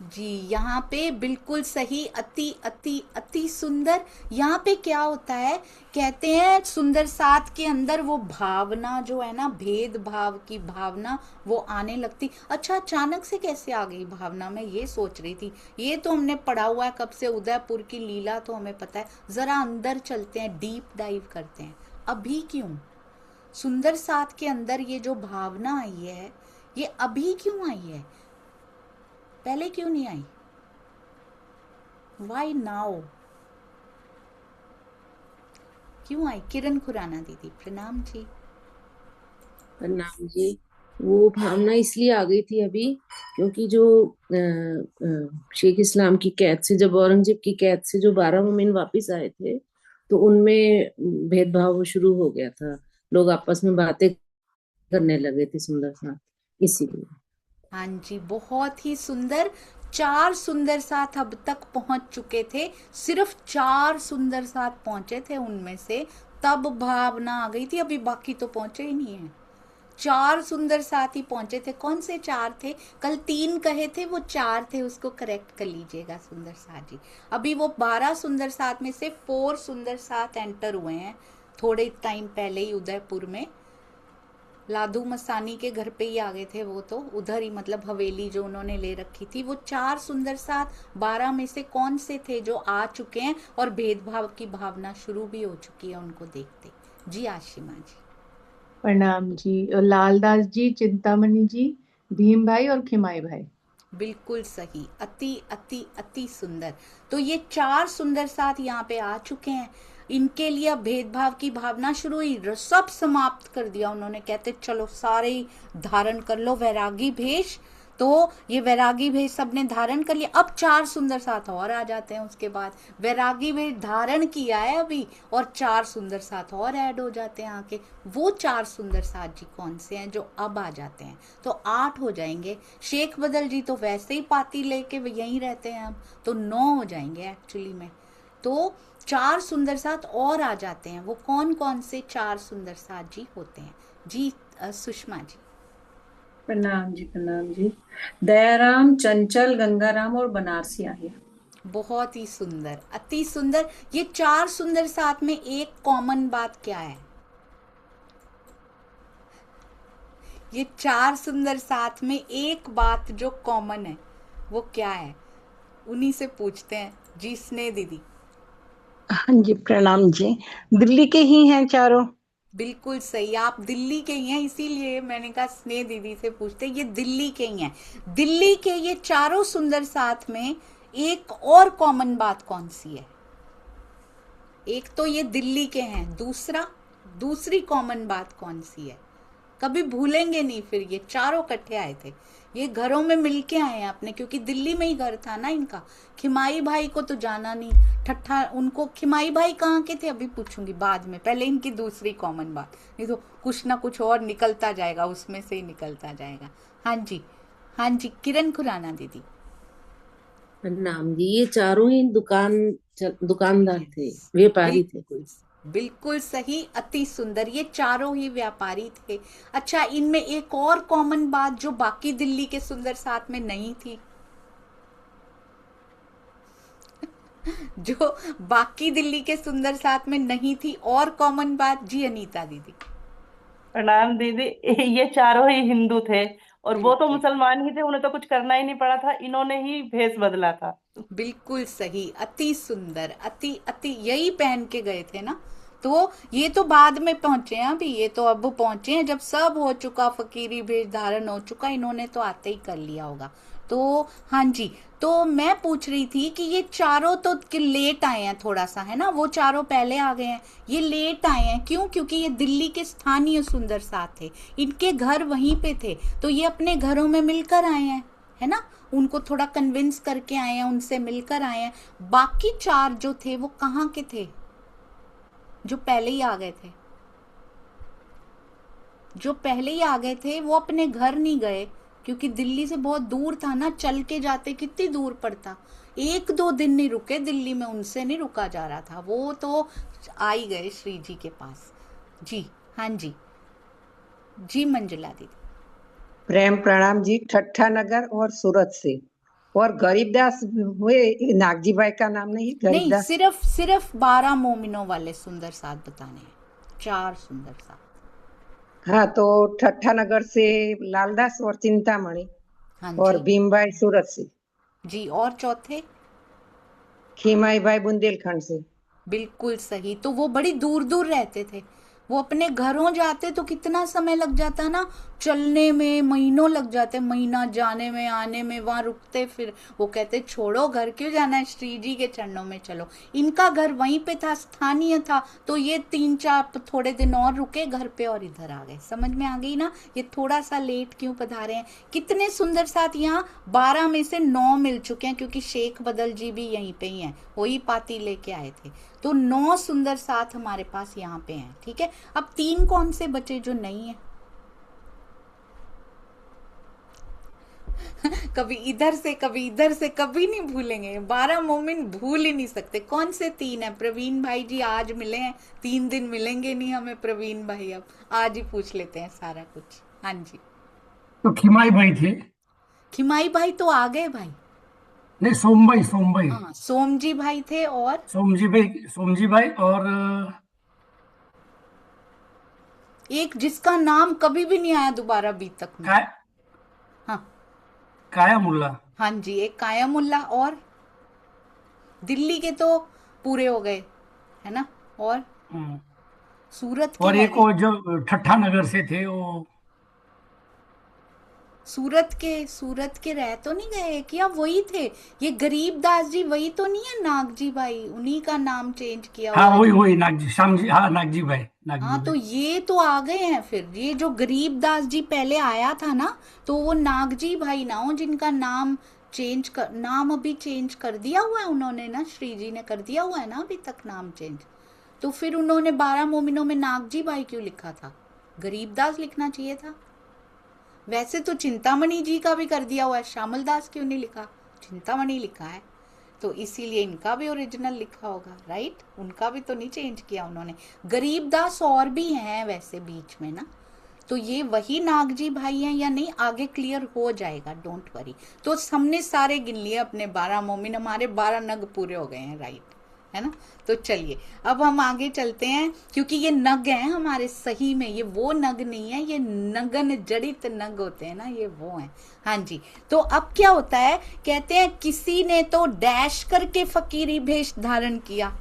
जी। यहाँ पे बिल्कुल सही, अति अति अति सुंदर। यहाँ पे क्या होता है, कहते हैं सुंदर साथ के अंदर वो भावना जो है ना, भेदभाव की भावना, वो आने लगती। अच्छा, अचानक से कैसे आ गई भावना? मैं ये सोच रही थी, ये तो हमने पढ़ा हुआ है कब से, उदयपुर की लीला तो हमें पता है, जरा अंदर चलते हैं, डीप डाइव करते हैं। अभी क्यों सुंदर साथ के अंदर ये जो भावना आई है, ये अभी क्यों आई है? पहले क्यों नहीं आई? Why now? क्यों आई? किरण खुराना दीदी प्रणाम जी। प्रणाम जी। वो भावना इसलिए आ गई थी अभी, क्योंकि जो शेख इस्लाम की कैद से, जब औरंगजेब की कैद से जो 12 मोमिन वापस आए थे, तो उनमें भेदभाव शुरू हो गया था। लोग आपस में बातें करने लगे थे सुंदर साथ, इसीलिए। हाँ जी, बहुत ही सुंदर। 4 सुंदर साथ अब तक पहुंच चुके थे, सिर्फ 4 सुंदर साथ पहुंचे थे उनमें से, तब भावना आ गई थी। अभी बाकी तो पहुंचे ही नहीं है। 4 सुंदर साथ ही पहुंचे थे। कौन से 4 थे? कल 3 कहे थे, वो 4 थे, उसको करेक्ट कर लीजिएगा सुंदर साथ जी। अभी वो 12 सुंदर साथ में से 4 सुंदर साथ एंटर हुए हैं थोड़े टाइम पहले ही उदयपुर में। लादू मसानी के घर पे ही आ गए थे वो, तो उधर ही, मतलब हवेली जो उन्होंने ले रखी थी। वो 4 सुंदर साथ 12 में से कौन से थे जो आ चुके हैं और भेदभाव की भावना शुरू भी हो चुकी है उनको देखते? जी आशिमा जी। प्रणाम जी। लालदास जी, चिंतामणि जी, भीम भाई और खिमाई भाई। बिल्कुल सही, अति अति अति सुंदर। तो ये 4 सुंदर साथ यहाँ पे आ चुके हैं। इनके लिए अब भेदभाव की भावना शुरू हुई, सब समाप्त कर दिया उन्होंने। कहते चलो सारे ही धारण कर लो वैरागी भेष। तो ये वैरागी भेष सबने धारण कर लिया। अब 4 सुंदर साथ और आ जाते हैं उसके बाद। वैरागी भेष धारण किया है अभी, और 4 सुंदर साथ और ऐड हो जाते हैं आके। वो 4 सुंदर साथ जी कौन से हैं जो अब आ जाते हैं? तो 8 हो जाएंगे। शेख बदल जी तो वैसे ही पाती लेके यहीं रहते हैं अब, तो 9 हो जाएंगे एक्चुअली में। तो 4 सुंदर साथ और आ जाते हैं। वो कौन कौन से 4 सुंदर साथ जी होते हैं? जी सुषमा जी। प्रणाम जी, प्रणाम जी। दयाराम, चंचल, गंगाराम और बनारसी आर्य। बहुत ही सुंदर, अति सुंदर। ये 4 सुंदर साथ में एक कॉमन बात क्या है? ये 4 सुंदर साथ में एक बात जो कॉमन है वो क्या है? उन्हीं से पूछते हैं। जी स्नेह दीदी। हाँ जी, प्रणाम जी। दिल्ली के ही हैं चारों। बिल्कुल सही, आप दिल्ली के ही हैं, इसीलिए मैंने कहा स्नेह दीदी से पूछते। ये दिल्ली के ही हैं। दिल्ली के ये 4 सुंदर साथ में एक और कॉमन बात कौन सी है? एक तो ये दिल्ली के हैं, दूसरी कॉमन बात कौन सी है? कभी भूलेंगे नहीं फिर। ये चारों इकट्ठे आए थे, ये घरों में मिलके आए हैं अपने, क्योंकि दिल्ली में ही घर था ना इनका। खिमाई भाई को तो जाना नहीं, ठट्ठा उनको। खिमाई भाई कहाँ के थे अभी पूछूंगी बाद में, पहले इनकी दूसरी कॉमन बात, नहीं तो कुछ ना कुछ और निकलता जाएगा, उसमें से ही निकलता जाएगा। हाँ जी, हाँ जी, किरण खुराना दीदी। प्रणाम जी। ये चारों ही दुकानदार थे, व्यापारी थे। बिल्कुल सही, अति सुंदर। ये चारों ही व्यापारी थे। अच्छा, इनमें एक और कॉमन बात जो बाकी दिल्ली के सुंदर साथ में नहीं थी जो बाकी दिल्ली के सुंदर साथ में नहीं थी, और कॉमन बात? जी अनीता दीदी। प्रणाम दीदी। ये चारों ही हिंदू थे, और वो तो मुसलमान ही थे, उन्हें तो कुछ करना ही नहीं पड़ा था, इन्होंने ही भेष बदला था। बिल्कुल सही, अति सुंदर, अति अति। यही पहन के गए थे ना। तो ये तो बाद में पहुंचे हैं अभी, ये तो अब पहुंचे हैं जब सब हो चुका, फकीरी भेष धारण हो चुका, इन्होंने तो आते ही कर लिया होगा। तो हाँ जी, तो मैं पूछ रही थी कि ये चारों तो लेट आए हैं थोड़ा सा, है ना? वो चारों पहले आ गए हैं, ये लेट आए हैं। क्यों? क्योंकि ये दिल्ली के स्थानीय सुंदर साथ थे, इनके घर वहीं पे थे, तो ये अपने घरों में मिलकर आए हैं, है ना? उनको थोड़ा कन्विंस करके आए हैं, उनसे मिलकर आए हैं। बाकी 4 जो थे वो कहाँ के थे जो पहले ही आ गए थे? जो पहले ही आ गए थे वो अपने घर नहीं गए, क्योंकि दिल्ली से बहुत दूर था ना, चल के जाते कितनी दूर पड़ता। 1-2 दिन नहीं रुके दिल्ली में, उनसे नहीं रुका जा रहा था, वो तो आ ही गए श्री जी के पास। जी हाँ जी, जी मंजुला दीदी। प्रेम प्रणाम जी। ठट्ठा नगर और सूरत से। और गरीबदास हुए, नागजी भाई का नाम नहीं? गरीबदास नहीं, सिर्फ 12 मोमिनों वाले सुंदर साथ बताने हैं, 4 सुंदर साथ। हाँ, तो ठट्ठा नगर से लालदास और चिंतामणि। हाँ और जी भीम भाई सूरत से। जी। और चौथे? खीमाई भाई बुंदेलखंड से। बिल्कुल सही। तो वो बड़ी दूर दूर रहते थे, वो अपने घरों जाते तो कितना समय लग जाता ना, चलने में महीनों लग जाते, महीना जाने में आने में, वहां रुकते, फिर वो कहते छोड़ो घर क्यों जाना है, श्री जी के चरणों में चलो। इनका घर वहीं पे था, स्थानीय था, तो ये 3-4 थोड़े दिन और रुके घर पे और इधर आ गए। समझ में आ गई ना, ये थोड़ा सा लेट क्यों पधारे हैं। कितने सुंदर साथ यहाँ 12 में से 9 मिल चुके हैं, क्योंकि शेख बदल जी भी यहीं पे ही हैं, वही पाती लेके आए थे। तो 9 सुंदर साथ हमारे पास यहाँ पे हैं। ठीक है, अब 3 कौन से बचे जो नहीं है? कभी इधर से कभी इधर से, कभी नहीं भूलेंगे। 12 मोमिन भूल ही नहीं सकते। कौन से 3 है? प्रवीण भाई जी आज मिले हैं, 3 दिन मिलेंगे नहीं हमें प्रवीण भाई, अब आज ही पूछ लेते हैं सारा कुछ। हाँ जी, तो खिमाई भाई थे। खिमाई भाई तो आ गए भाई। नहीं, सोमभाई हाँ, सोमजी भाई थे, और सोमजी भाई और एक जिसका नाम कभी भी नहीं आया दोबारा अभी तक में। हाँ, काया मुल्ला। हाँ जी, एक काया मुल्ला, और दिल्ली के तो पूरे हो गए है ना, और सूरत के, और एक वो जो ठट्ठा नगर से थे, वो सूरत के रह तो नहीं गए क्या? वही थे ये गरीबदास जी, वही तो नहीं है नागजी भाई? उन्हीं का नाम चेंज किया हाँ हुआ है। वही नागजी, श्यामजी, हाँ नागजी भाई। हाँ, तो ये तो आ गए हैं। फिर ये जो गरीबदास जी पहले आया था ना, तो वो नागजी भाई ना हो, जिनका नाम नाम अभी चेंज कर दिया हुआ है उन्होंने ना, श्री जी ने कर दिया हुआ है ना अभी तक नाम चेंज। तो फिर उन्होंने 12 मोमिनों में नागजी भाई क्यों लिखा था? गरीबदास लिखना चाहिए था। वैसे तो चिंतामणि जी का भी कर दिया हुआ है, श्यामल दास क्यों नहीं लिखा? चिंतामणि लिखा है, तो इसीलिए इनका भी ओरिजिनल लिखा होगा, राइट? उनका भी तो नहीं चेंज किया उन्होंने। गरीबदास और भी हैं वैसे बीच में ना, तो ये वही नागजी भाई हैं या नहीं, आगे क्लियर हो जाएगा, डोंट वरी। तो हमने सारे गिन लिए अपने 12 मोमिन, हमारे 12 नग पूरे हो गए हैं, राइट है ना। तो चलिए अब हम आगे चलते हैं, क्योंकि ये नग हैं हमारे, सही में ये वो नग नहीं है, ये नगन जड़ित नग होते हैं ना, ये वो हैं। हाँ जी, तो अब क्या होता है, कहते हैं किसी ने तो डैश करके फकीरी भेष धारण किया,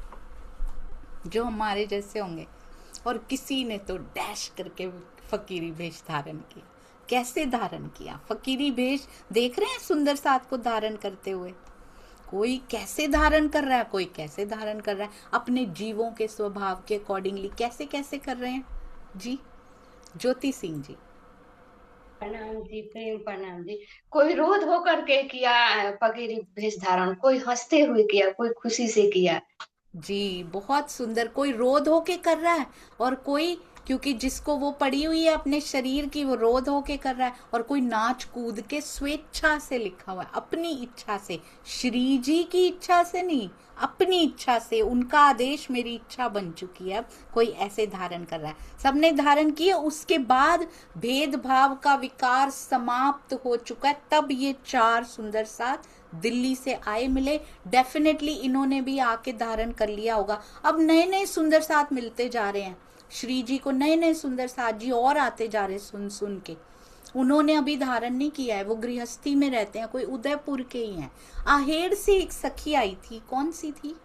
जो हमारे जैसे होंगे, और किसी ने तो डैश करके फकीरी भेष धारण किया। कैसे धारण किया फकीरी भेष? देख रहे हैं सुंदर साथ को धारण करते हुए, कोई कैसे धारण कर रहा है, कोई कैसे धारण कर रहा है, अपने जीवों के स्वभाव के अकॉर्डिंगली कैसे कैसे कर रहे हैं जी। ज्योति सिंह जी। प्रणाम जी, प्रेम प्रणाम जी। कोई रोध होकर के किया फकीरी भेष धारण, कोई हंसते हुए किया, कोई खुशी से किया जी। बहुत सुंदर। कोई रोध होके कर रहा है, और कोई, क्योंकि जिसको वो पड़ी हुई है अपने शरीर की, वो रोध होके कर रहा है, और कोई नाच कूद के स्वेच्छा से लिखा हुआ है, अपनी इच्छा से, श्री जी की इच्छा से नहीं, अपनी इच्छा से, उनका आदेश मेरी इच्छा बन चुकी है, अब कोई ऐसे धारण कर रहा है। सबने धारण किए, उसके बाद भेदभाव का विकार समाप्त हो चुका है, तब ये 4 सुंदर साथ दिल्ली से आए मिले। डेफिनेटली इन्होंने भी आके धारण कर लिया होगा। अब नए नए सुंदर साथ मिलते जा रहे हैं श्री जी को, नए नए सुंदर साथ जी और आते जा रहे सुन सुन के। उन्होंने अभी धारण नहीं किया है, वो गृहस्थी में रहते हैं, कोई उदयपुर के ही हैं। आहेर से एक सखी आई थी, कौन सी थी?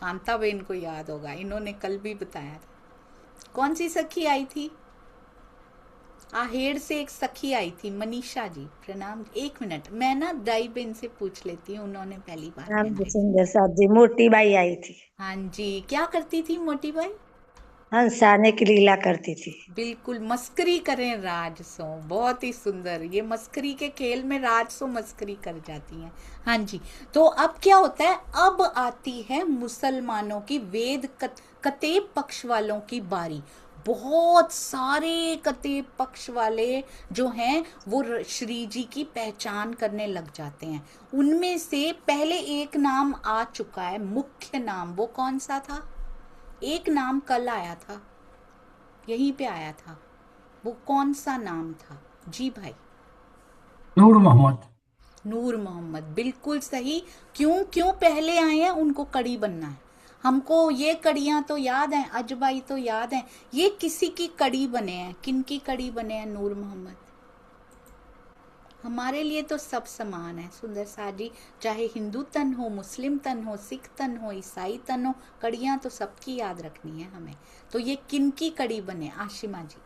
कांताबेन को याद होगा, इन्होंने कल भी बताया था। कौन सी सखी आई थी? आहेर से एक सखी आई थी, मनीषा जी। प्रणाम। 1 मिनट, मैं ना दाई बेन से पूछ लेती हूँ, उन्होंने पहली बार। सुंदर साथ जी, मोटी बाई आई थी। हाँ जी, क्या करती थी मोटी बाई? हंसाने की लीला करती थी। बिल्कुल, मस्करी करें राजसो, बहुत ही सुंदर। ये मस्करी के खेल में राजसो मस्करी कर जाती हैं। हाँ जी, तो अब क्या होता है, अब आती है मुसलमानों की, वेद कतेब पक्ष वालों की बारी। बहुत सारे कतेब पक्ष वाले जो हैं वो श्री जी की पहचान करने लग जाते हैं। उनमें से पहले एक नाम आ चुका है, मुख्य नाम, वो कौन सा था? एक नाम कल आया था, यहीं पे आया था, वो कौन सा नाम था जी भाई? नूर मोहम्मद। नूर मोहम्मद, बिल्कुल सही। क्यों पहले आए हैं? उनको कड़ी बनना है। हमको ये कड़ियां तो याद हैं, अजबाई तो याद हैं, ये किसी की कड़ी बने हैं। किन की कड़ी बने हैं? नूर मोहम्मद। हमारे लिए तो सब समान है सुंदर साथ जी, चाहे हिंदू तन हो, मुस्लिम तन हो, सिख तन हो, ईसाई तन हो, कड़ियाँ तो सबकी याद रखनी है हमें। तो ये किन की कड़ी बने आशिमा जी?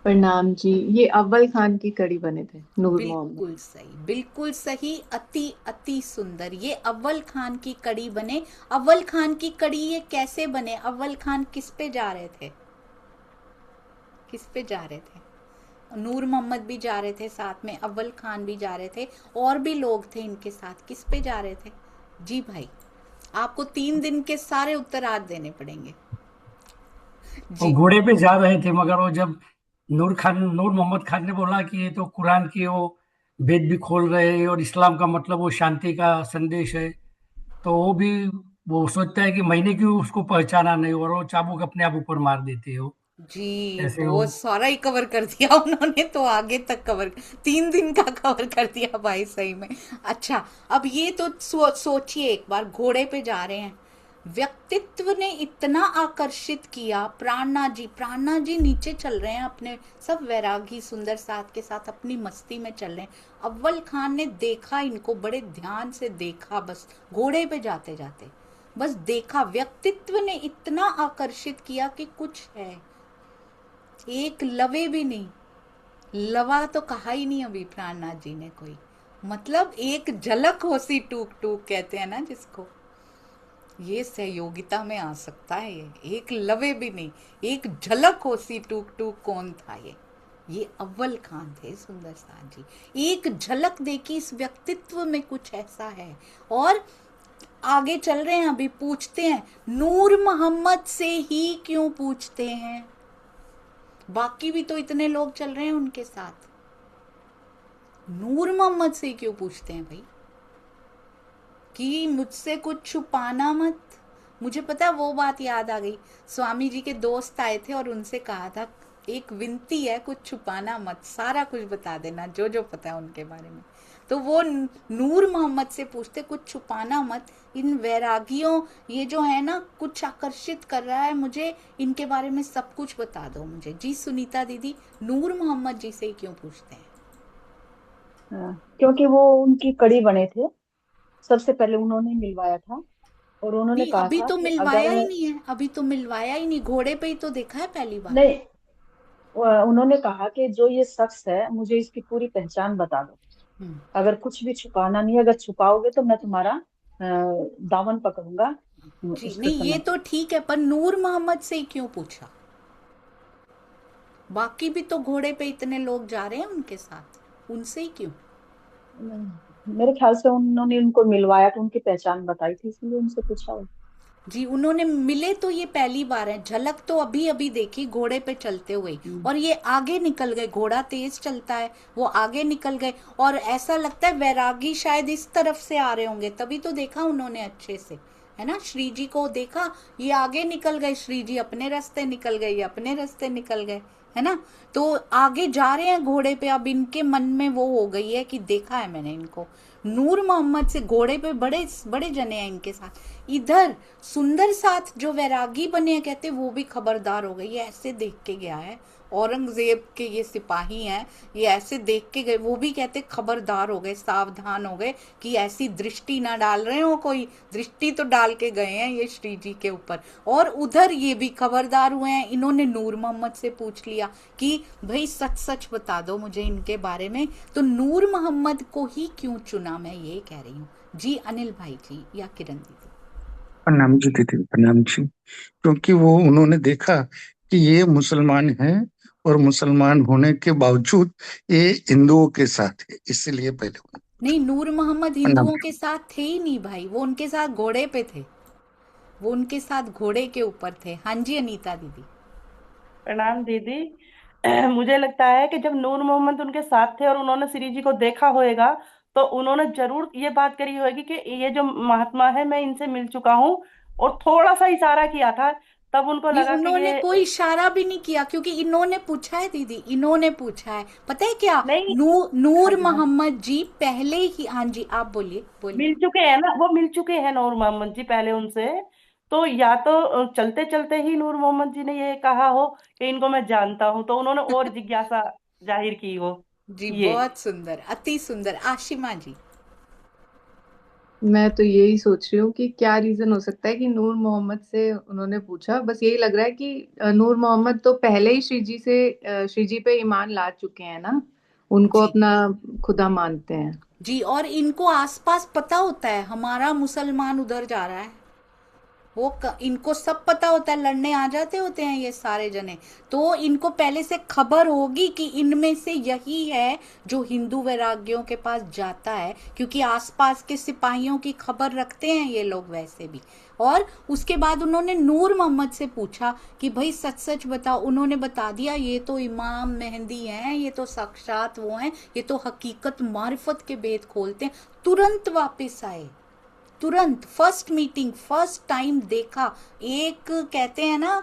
प्रणाम जी, ये अव्वल खान की कड़ी बने थे, नूर मोहम्मद। बिल्कुल सही, बिल्कुल सही, अति अति सुंदर। ये अव्वल खान की कड़ी बने। अव्वल खान की कड़ी ये कैसे बने? अव्वल खान किस पे जा रहे थे? किस पे जा रहे थे? नूर मोहम्मद भी जा रहे थे साथ में, अव्वल खान भी जा रहे थे, और भी लोग थे इनके साथ। किस पे जा रहे थे? जी भाई, आपको 3 दिन के सारे उत्तर आज देने पड़ेंगे। वो जी घोड़े पे जा रहे थे, मगर वो जब नूर मोहम्मद खान ने बोला कि ये तो कुरान की वो वेद भी खोल रहे हैं और इस्लाम का मतलब वो शांति का संदेश है, तो वो सोचता है कि मैंने क्यों उसको पहचाना नहीं, और वो चाबुक अपने आप ऊपर मार देते हो। जी, ऐसे वो बहुत सारा ही कवर कर दिया उन्होंने तो, आगे तक कवर, 3 दिन का कवर कर दिया भाई सही में। अच्छा, अब ये तो सोचिए एक बार, घोड़े पे जा रहे हैं, व्यक्तित्व ने इतना आकर्षित किया। प्राणनाथ जी नीचे चल रहे हैं अपने, सब वैरागी सुंदर साथ के साथ अपनी मस्ती में चल रहे हैं। अव्वल खान ने देखा इनको, बड़े ध्यान से देखा, बस घोड़े पे जाते जाते बस देखा। व्यक्तित्व ने इतना आकर्षित किया कि कुछ है, एक लवे भी नहीं, लवा तो कहा ही नहीं अभी प्राणनाथ जी ने कोई, मतलब एक झलक हो सी टूक टूक कहते हैं ना जिसको, ये सहयोगिता में आ सकता है। ये एक लवे भी नहीं, एक झलक हो सी टूक टूक कौन था ये अव्वल खान थे सुंदर साथ जी। एक झलक देखी, इस व्यक्तित्व में कुछ ऐसा है। और आगे चल रहे हैं, अभी पूछते हैं नूर मोहम्मद से ही क्यों पूछते हैं? बाकी भी तो इतने लोग चल रहे हैं उनके साथ, नूर मोहम्मद से क्यों पूछते हैं भाई? कि मुझसे कुछ छुपाना मत। मुझे पता, वो बात याद आ गई, स्वामी जी के दोस्त आए थे और उनसे कहा था एक विनती है, कुछ छुपाना मत, सारा कुछ बता देना जो जो पता है उनके बारे में। तो वो नूर मोहम्मद से पूछते कुछ छुपाना मत, इन वैरागियों, ये जो है ना कुछ आकर्षित कर रहा है मुझे, इनके बारे में सब कुछ बता दो मुझे। जी सुनीता दीदी, नूर मोहम्मद जी से ही क्यों पूछते हैं? क्योंकि वो उनकी कड़ी बने थे, सबसे पहले उन्होंने मिलवाया था, और उन्होंने नहीं, कहा अभी था तो कि मिलवाया अगर ही नहीं है, अभी तो मिलवाया ही नहीं, घोड़े पे ही तो देखा है पहली बार। नहीं, उन्होंने कहा कि जो ये शख्स है मुझे इसकी पूरी पहचान बता दो, हम्म, अगर कुछ भी छुपाना नहीं है, अगर छुपाओगे तो मैं तुम्हारा दामन पकड़ूंगा जी उसके नहीं, ये समय। तो ठीक है, पर नूर मोहम्मद से ही क्यों पूछा? बाकी भी तो घोड़े पे इतने लोग जा रहे हैं उनके साथ, उनसे ही क्यों? मेरे ख्याल से उन्होंने उनको मिलवाया तो उनकी पहचान बताई थी, इसलिए उनसे पूछा होगा। जी, उन्होंने मिले तो ये पहली बार है, झलक तो अभी अभी देखी घोड़े पे चलते हुए, और ये आगे निकल गए, घोड़ा तेज चलता है, वो आगे निकल गए, और ऐसा लगता है वैरागी शायद इस तरफ से आ रहे होंगे, तभी तो देखा उन्होंने अच्छे से, है ना, श्री जी को देखा, ये आगे निकल गए, श्री जी अपने रास्ते निकल गए, ये अपने रास्ते निकल गए, है ना। तो आगे जा रहे हैं घोड़े पे, अब इनके मन में वो हो गई है कि देखा है मैंने इनको। नूर मोहम्मद से घोड़े पे बड़े बड़े जने हैं इनके साथ। इधर सुंदर साथ जो वैरागी बने हैं, कहते वो भी खबरदार हो गई, ये ऐसे देख के गया है, औरंगजेब के ये सिपाही हैं, ये ऐसे देख के गए, वो भी कहते खबरदार हो गए, सावधान हो गए कि ऐसी दृष्टि ना डाल रहे हो, कोई दृष्टि तो डाल के गए हैं ये श्री जी के ऊपर। और उधर ये भी खबरदार हुए हैं, इन्होंने नूर मोहम्मद से पूछ लिया कि भाई सच सच बता दो मुझे इनके बारे में। तो नूर मोहम्मद को ही क्यों चुना, मैं ये कह रही हूँ। जी अनिल भाई जी या किरण दीदी। प्रणाम जी दीदी, प्रणाम जी। क्योंकि वो उन्होंने देखा कि ये मुसलमान हैं और मुसलमान होने के बावजूद ये हिंदुओं के साथ है, इसलिए पहले नहीं, नूर मोहम्मद प्रणाम। हिंदुओं के साथ थे ही नहीं भाई, वो उनके साथ घोड़े पे थे, वो उनके साथ घोड़े के ऊपर थे। हाँ जी अनीता दीदी। प्रणाम दीदी। मुझे लगता है कि जब नूर मोहम्मद उनके साथ थे और उन्होंने श्री जी को देखा होएगा, तो उन्होंने जरूर ये बात करी होगी कि ये जो महात्मा है मैं इनसे मिल चुका हूँ, और थोड़ा सा इशारा किया था, तब उनको नहीं, लगा कि उन्होंने ये कोई इशारा भी नहीं किया, क्योंकि इन्होंने पूछा है दीदी, इन्होंने पूछा है, पता है क्या, नहीं। हाँ नूर जी, हाँ जी। मोहम्मद जी पहले ही, हाँ जी आप बोलिए बोलिए। मिल चुके हैं ना, वो मिल चुके हैं नूर मोहम्मद जी पहले उनसे, तो या तो चलते चलते ही नूर मोहम्मद जी ने ये कहा हो कि इनको मैं जानता हूँ, तो उन्होंने और जिज्ञासा जाहिर की हो। जी ये बहुत सुंदर, अति सुंदर। आशिमा जी। मैं तो यही सोच रही हूँ कि क्या रीजन हो सकता है कि नूर मोहम्मद से उन्होंने पूछा। बस यही लग रहा है कि नूर मोहम्मद तो पहले ही श्री जी पे ईमान ला चुके हैं ना, उनको जी अपना खुदा मानते हैं। जी, और इनको आसपास पता होता है हमारा मुसलमान उधर जा रहा है, इनको सब पता होता है, लड़ने आ जाते होते हैं ये सारे जने, तो इनको पहले से खबर होगी कि इनमें से यही है जो हिंदू वैरागियों के पास जाता है, क्योंकि आसपास के सिपाहियों की खबर रखते हैं ये लोग वैसे भी। और उसके बाद उन्होंने नूर मोहम्मद से पूछा कि भाई सच सच बताओ। उन्होंने बता दिया ये तो इमाम मेहंदी हैं, ये तो साक्षात वो हैं, ये तो हकीकत मारिफत के भेद खोलते हैं। तुरंत वापस आए, तुरंत, फर्स्ट मीटिंग, फर्स्ट टाइम देखा। एक कहते हैं ना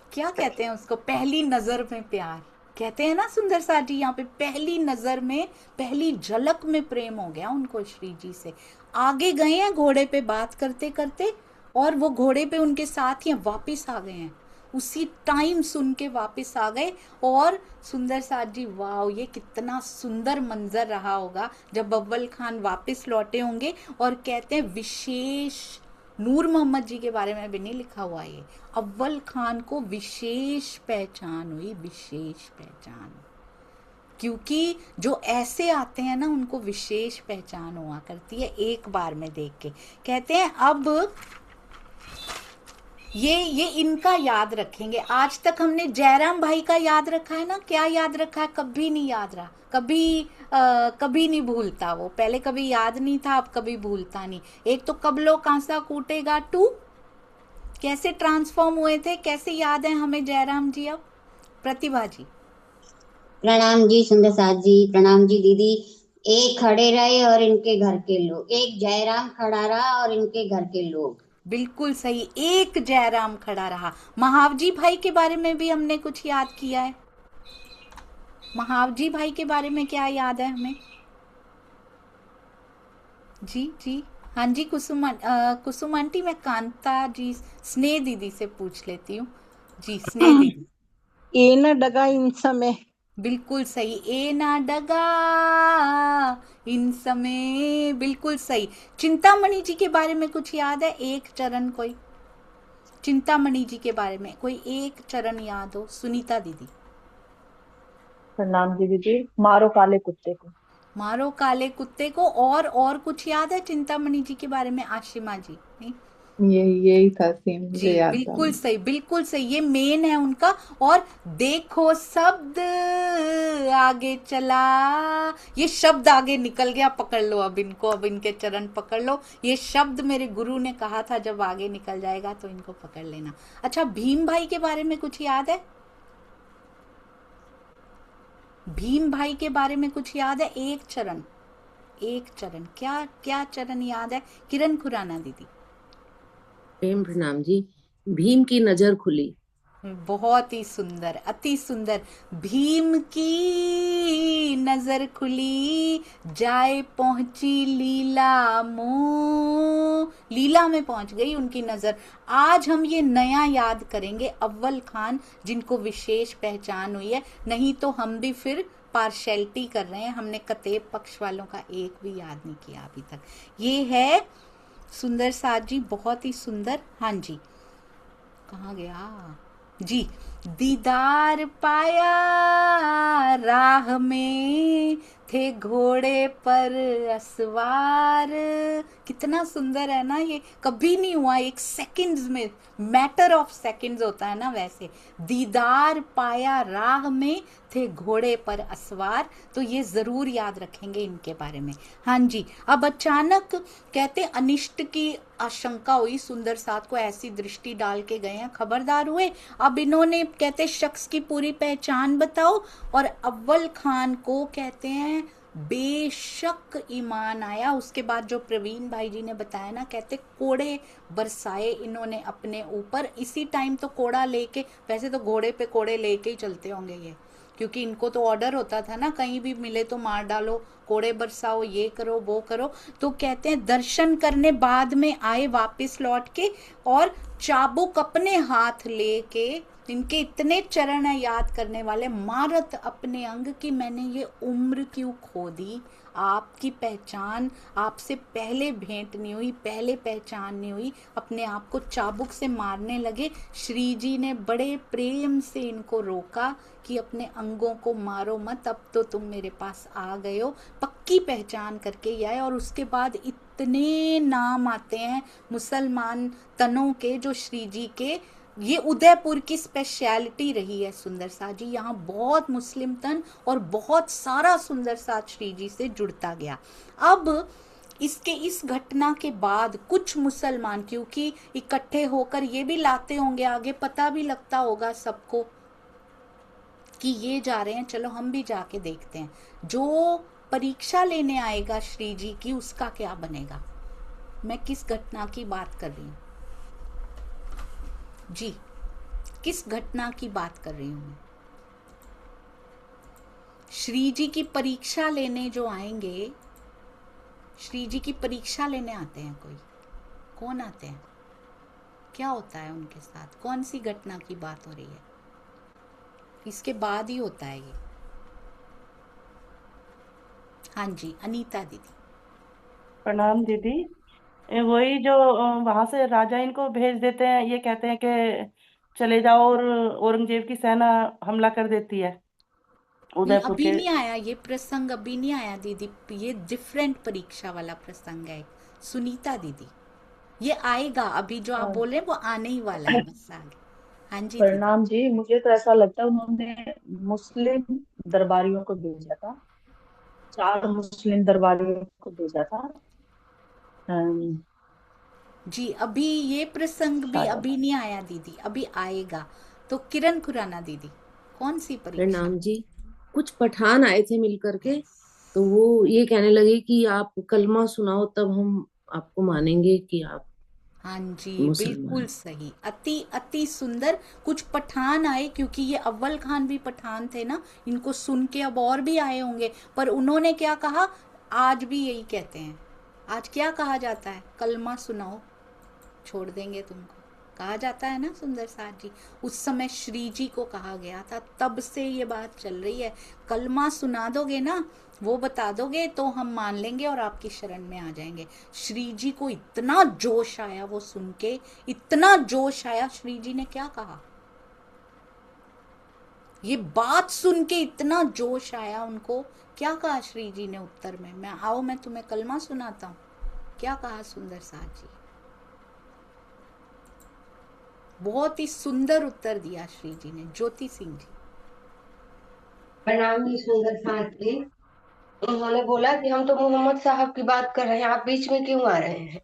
क्या कहते हैं उसको, पहली नजर में प्यार कहते हैं ना सुंदर साथ जी, यहाँ पे पहली नजर में, पहली झलक में प्रेम हो गया उनको श्री जी से। आगे गए हैं घोड़े पे बात करते करते, और वो घोड़े पे उनके साथ ही वापस आ गए हैं, उसी टाइम सुन के वापस आ गए। और सुंदर साथ जी, वाह, ये कितना सुंदर मंजर रहा होगा जब अव्वल खान वापस लौटे होंगे। और कहते हैं विशेष, नूर मोहम्मद जी के बारे में भी नहीं लिखा हुआ, ये अव्वल खान को विशेष पहचान हुई, विशेष पहचान, क्योंकि जो ऐसे आते हैं ना उनको विशेष पहचान हुआ करती है एक बार में देख के। कहते हैं अब ये इनका याद रखेंगे। आज तक हमने जयराम भाई का याद रखा है ना, क्या याद रखा है? कभी नहीं याद रहा, कभी नहीं भूलता वो। पहले कभी याद नहीं था, अब कभी भूलता नहीं। एक तो कबलो कांसा कूटेगा 2 कैसे ट्रांसफॉर्म हुए थे, कैसे याद है हमें जयराम जी? अब प्रतिभा जी। प्रणाम जी सुंदर साथ जी, प्रणाम जी दीदी। एक खड़े रहे और इनके घर के लोग, एक जयराम खड़ा रहा और इनके घर के लोग। बिल्कुल सही, एक जयराम खड़ा रहा। महावजी भाई के बारे में भी हमने कुछ याद किया है। महावजी भाई के बारे में क्या याद है हमें? जी जी, हाँ जी कुसुम आंटी, मैं कांता जी, स्नेह दीदी से पूछ लेती हूँ। जी स्नेह दीदी। ए न डगा इन समय। बिल्कुल सही, ए ना डगा इन समय, बिल्कुल सही। चिंतामणि जी के बारे में कुछ याद है? एक चरण कोई चिंतामणि जी के बारे में कोई एक चरण याद हो? सुनीता दीदी। प्रणाम जी दीदी। मारो काले कुत्ते को। मारो काले कुत्ते को। और कुछ याद है चिंतामणि जी के बारे में? आशिमा जी। नहीं, यही था, सेम मुझे जी याद था। बिल्कुल सही, बिल्कुल सही, ये मेन है उनका। और देखो शब्द आगे चला, ये शब्द आगे निकल गया, पकड़ लो अब इनको, अब इनके चरण पकड़ लो। ये शब्द मेरे गुरु ने कहा था जब आगे निकल जाएगा तो इनको पकड़ लेना। अच्छा, भीम भाई के बारे में कुछ याद है? भीम भाई के बारे में कुछ याद है? एक चरण, क्या चरण याद है? किरण खुराना दीदी। प्रेम प्रणाम जी। भीम की नजर खुली। बहुत ही सुंदर, अति सुंदर। भीम की नजर खुली, जाए पहुंची लीला मो, लीला में पहुंच गई उनकी नजर। आज हम ये नया याद करेंगे, अव्वल खान जिनको विशेष पहचान हुई है। नहीं तो हम भी फिर पार्शैलिटी कर रहे हैं, हमने कतेब पक्ष वालों का एक भी याद नहीं किया अभी तक। ये है सुंदर साथ जी, बहुत ही सुंदर। हाँ जी, कहाँ गया जी? दीदार पाया राह में, थे घोड़े पर असवार। कितना सुंदर है ना ये, कभी नहीं हुआ, एक सेकंड्स में, मैटर ऑफ सेकंड्स होता है ना वैसे। दीदार पाया राह में, थे घोड़े पर असवार। तो ये जरूर याद रखेंगे इनके बारे में। हाँ जी, अब अचानक कहते अनिष्ट की आशंका हुई, सुंदर साथ को ऐसी दृष्टि डाल के गए हैं, खबरदार हुए। अब इन्होंने कहते शख्स की पूरी पहचान बताओ, और अव्वल खान को कहते हैं बेशक ईमान आया। उसके बाद जो प्रवीण भाई जी ने बताया ना, कहते कोड़े बरसाए इन्होंने अपने ऊपर। इसी टाइम तो कोड़ा लेके, वैसे तो घोड़े पे कोड़े लेके ही चलते होंगे ये, क्योंकि इनको तो ऑर्डर होता था ना, कहीं भी मिले तो मार डालो, कोड़े बरसाओ, ये करो वो करो। तो कहते हैं दर्शन करने बाद में आए वापस लौट के, और चाबुक अपने हाथ लेके, इनके इतने चरण है याद करने वाले, मारत अपने अंग की मैंने ये उम्र क्यों खो दी, आपकी पहचान आपसे पहले भेंट नहीं हुई, पहले पहचान नहीं हुई, अपने आप को चाबुक से मारने लगे। श्री जी ने बड़े प्रेम से इनको रोका कि अपने अंगों को मारो मत, अब तो तुम मेरे पास आ गए हो, पक्की पहचान करके ही आए। और उसके बाद इतने नाम आते हैं मुसलमान तनों के जो श्री जी के, ये उदयपुर की स्पेशलिटी रही है सुंदर साथ जी, यहाँ बहुत मुस्लिम तन और बहुत सारा सुंदर साथ श्री जी से जुड़ता गया। अब इसके इस घटना के बाद कुछ मुसलमान, क्योंकि इकट्ठे होकर ये भी लाते होंगे आगे, पता भी लगता होगा सबको कि ये जा रहे हैं, चलो हम भी जाके देखते हैं। जो परीक्षा लेने आएगा श्री जी की, उसका क्या बनेगा। मैं किस घटना की बात कर रही हूँ जी, किस घटना की बात कर रही हूं मैं। श्री जी की परीक्षा लेने जो आएंगे, श्री जी की परीक्षा लेने आते हैं कोई, कौन आते हैं, क्या होता है उनके साथ, कौन सी घटना की बात हो रही है, इसके बाद ही होता है ये। हाँ जी अनीता दीदी। प्रणाम दीदी। वही जो वहां से राजा इनको भेज देते हैं, ये कहते हैं कि चले जाओ, और औरंगजेब की सेना हमला कर देती है नहीं उदयपुर अभी के। नहीं आया ये प्रसंग, अभी नहीं आया दीदी, ये डिफरेंट परीक्षा वाला प्रसंग है सुनीता दीदी, ये आएगा अभी जो आप बोल रहे हैं वो आने ही वाला है बस आगे। हाँ जी दीदी। प्रणाम जी, मुझे तो ऐसा लगता है उन्होंने मुस्लिम दरबारियों को भेजा था, 4 मुस्लिम दरबारियों को भेजा था। जी अभी ये प्रसंग भी शायद। अभी नहीं आया दीदी, अभी आएगा। तो किरण खुराना दीदी, कौन सी परीक्षा। प्रणाम जी। कुछ पठान आए थे मिल करके, तो वो ये कहने लगे कि आप कलमा सुनाओ तब हम आपको मानेंगे कि आप हाँ जी मुसलमान बिल्कुल हैं। सही, अति अति सुंदर। कुछ पठान आए, क्योंकि ये अव्वल खान भी पठान थे ना, इनको सुन के अब और भी आए होंगे, पर उन्होंने क्या कहा, आज भी यही कहते हैं, आज क्या कहा जाता है, कलमा सुनाओ छोड़ देंगे तुमको, कहा जाता है ना सुंदर साथ जी। उस समय श्री जी को कहा गया था, तब से ये बात चल रही है, कलमा सुना दोगे ना, वो बता दोगे तो हम मान लेंगे और आपकी शरण में आ जाएंगे। श्री जी को इतना जोश आया वो सुन के, इतना जोश आया, श्री जी ने क्या कहा, ये बात सुन के इतना जोश आया उनको, क्या कहा श्री जी ने उत्तर में, मैं आओ मैं तुम्हें कलमा सुनाता हूं, क्या कहा सुंदर साथ जी, बहुत ही सुंदर उत्तर दिया श्री जी ने। ज्योति सिंह जी। प्रणाम जी सुंदर साथ जी। उन्होंने बोला कि हम तो मोहम्मद साहब की बात कर रहे हैं, आप बीच में क्यों आ रहे हैं,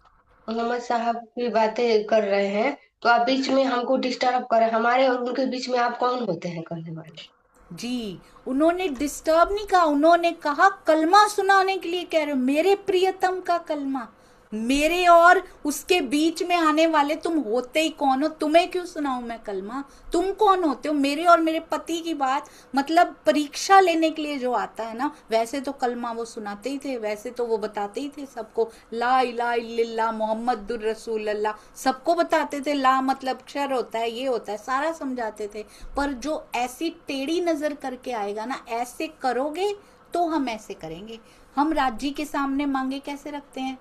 मोहम्मद साहब की बातें कर रहे हैं तो आप बीच में हमको डिस्टर्ब कर रहे हैं, हमारे और उनके बीच में आप कौन होते हैं करने वाले। जी उन्होंने डिस्टर्ब नहीं कहा, उन्होंने कहा कलमा सुनाने के लिए कह रहे हो, मेरे प्रियतम का कलमा, मेरे और उसके बीच में आने वाले तुम होते ही कौन हो, तुम्हें क्यों सुनाऊं मैं कलमा, तुम कौन होते हो, मेरे और मेरे पति की बात, मतलब परीक्षा लेने के लिए जो आता है ना, वैसे तो कलमा वो सुनाते ही थे, वैसे तो वो बताते ही थे सबको, ला इलाहा इल्लल्लाह मुहम्मदुर रसूलुल्लाह, सबको बताते थे, ला मतलब अक्षर होता है, ये होता है, सारा समझाते थे। पर जो ऐसी टेढ़ी नजर करके आएगा ना, ऐसे करोगे तो हम ऐसे करेंगे। हम राज्य के सामने मांगे कैसे रखते हैं,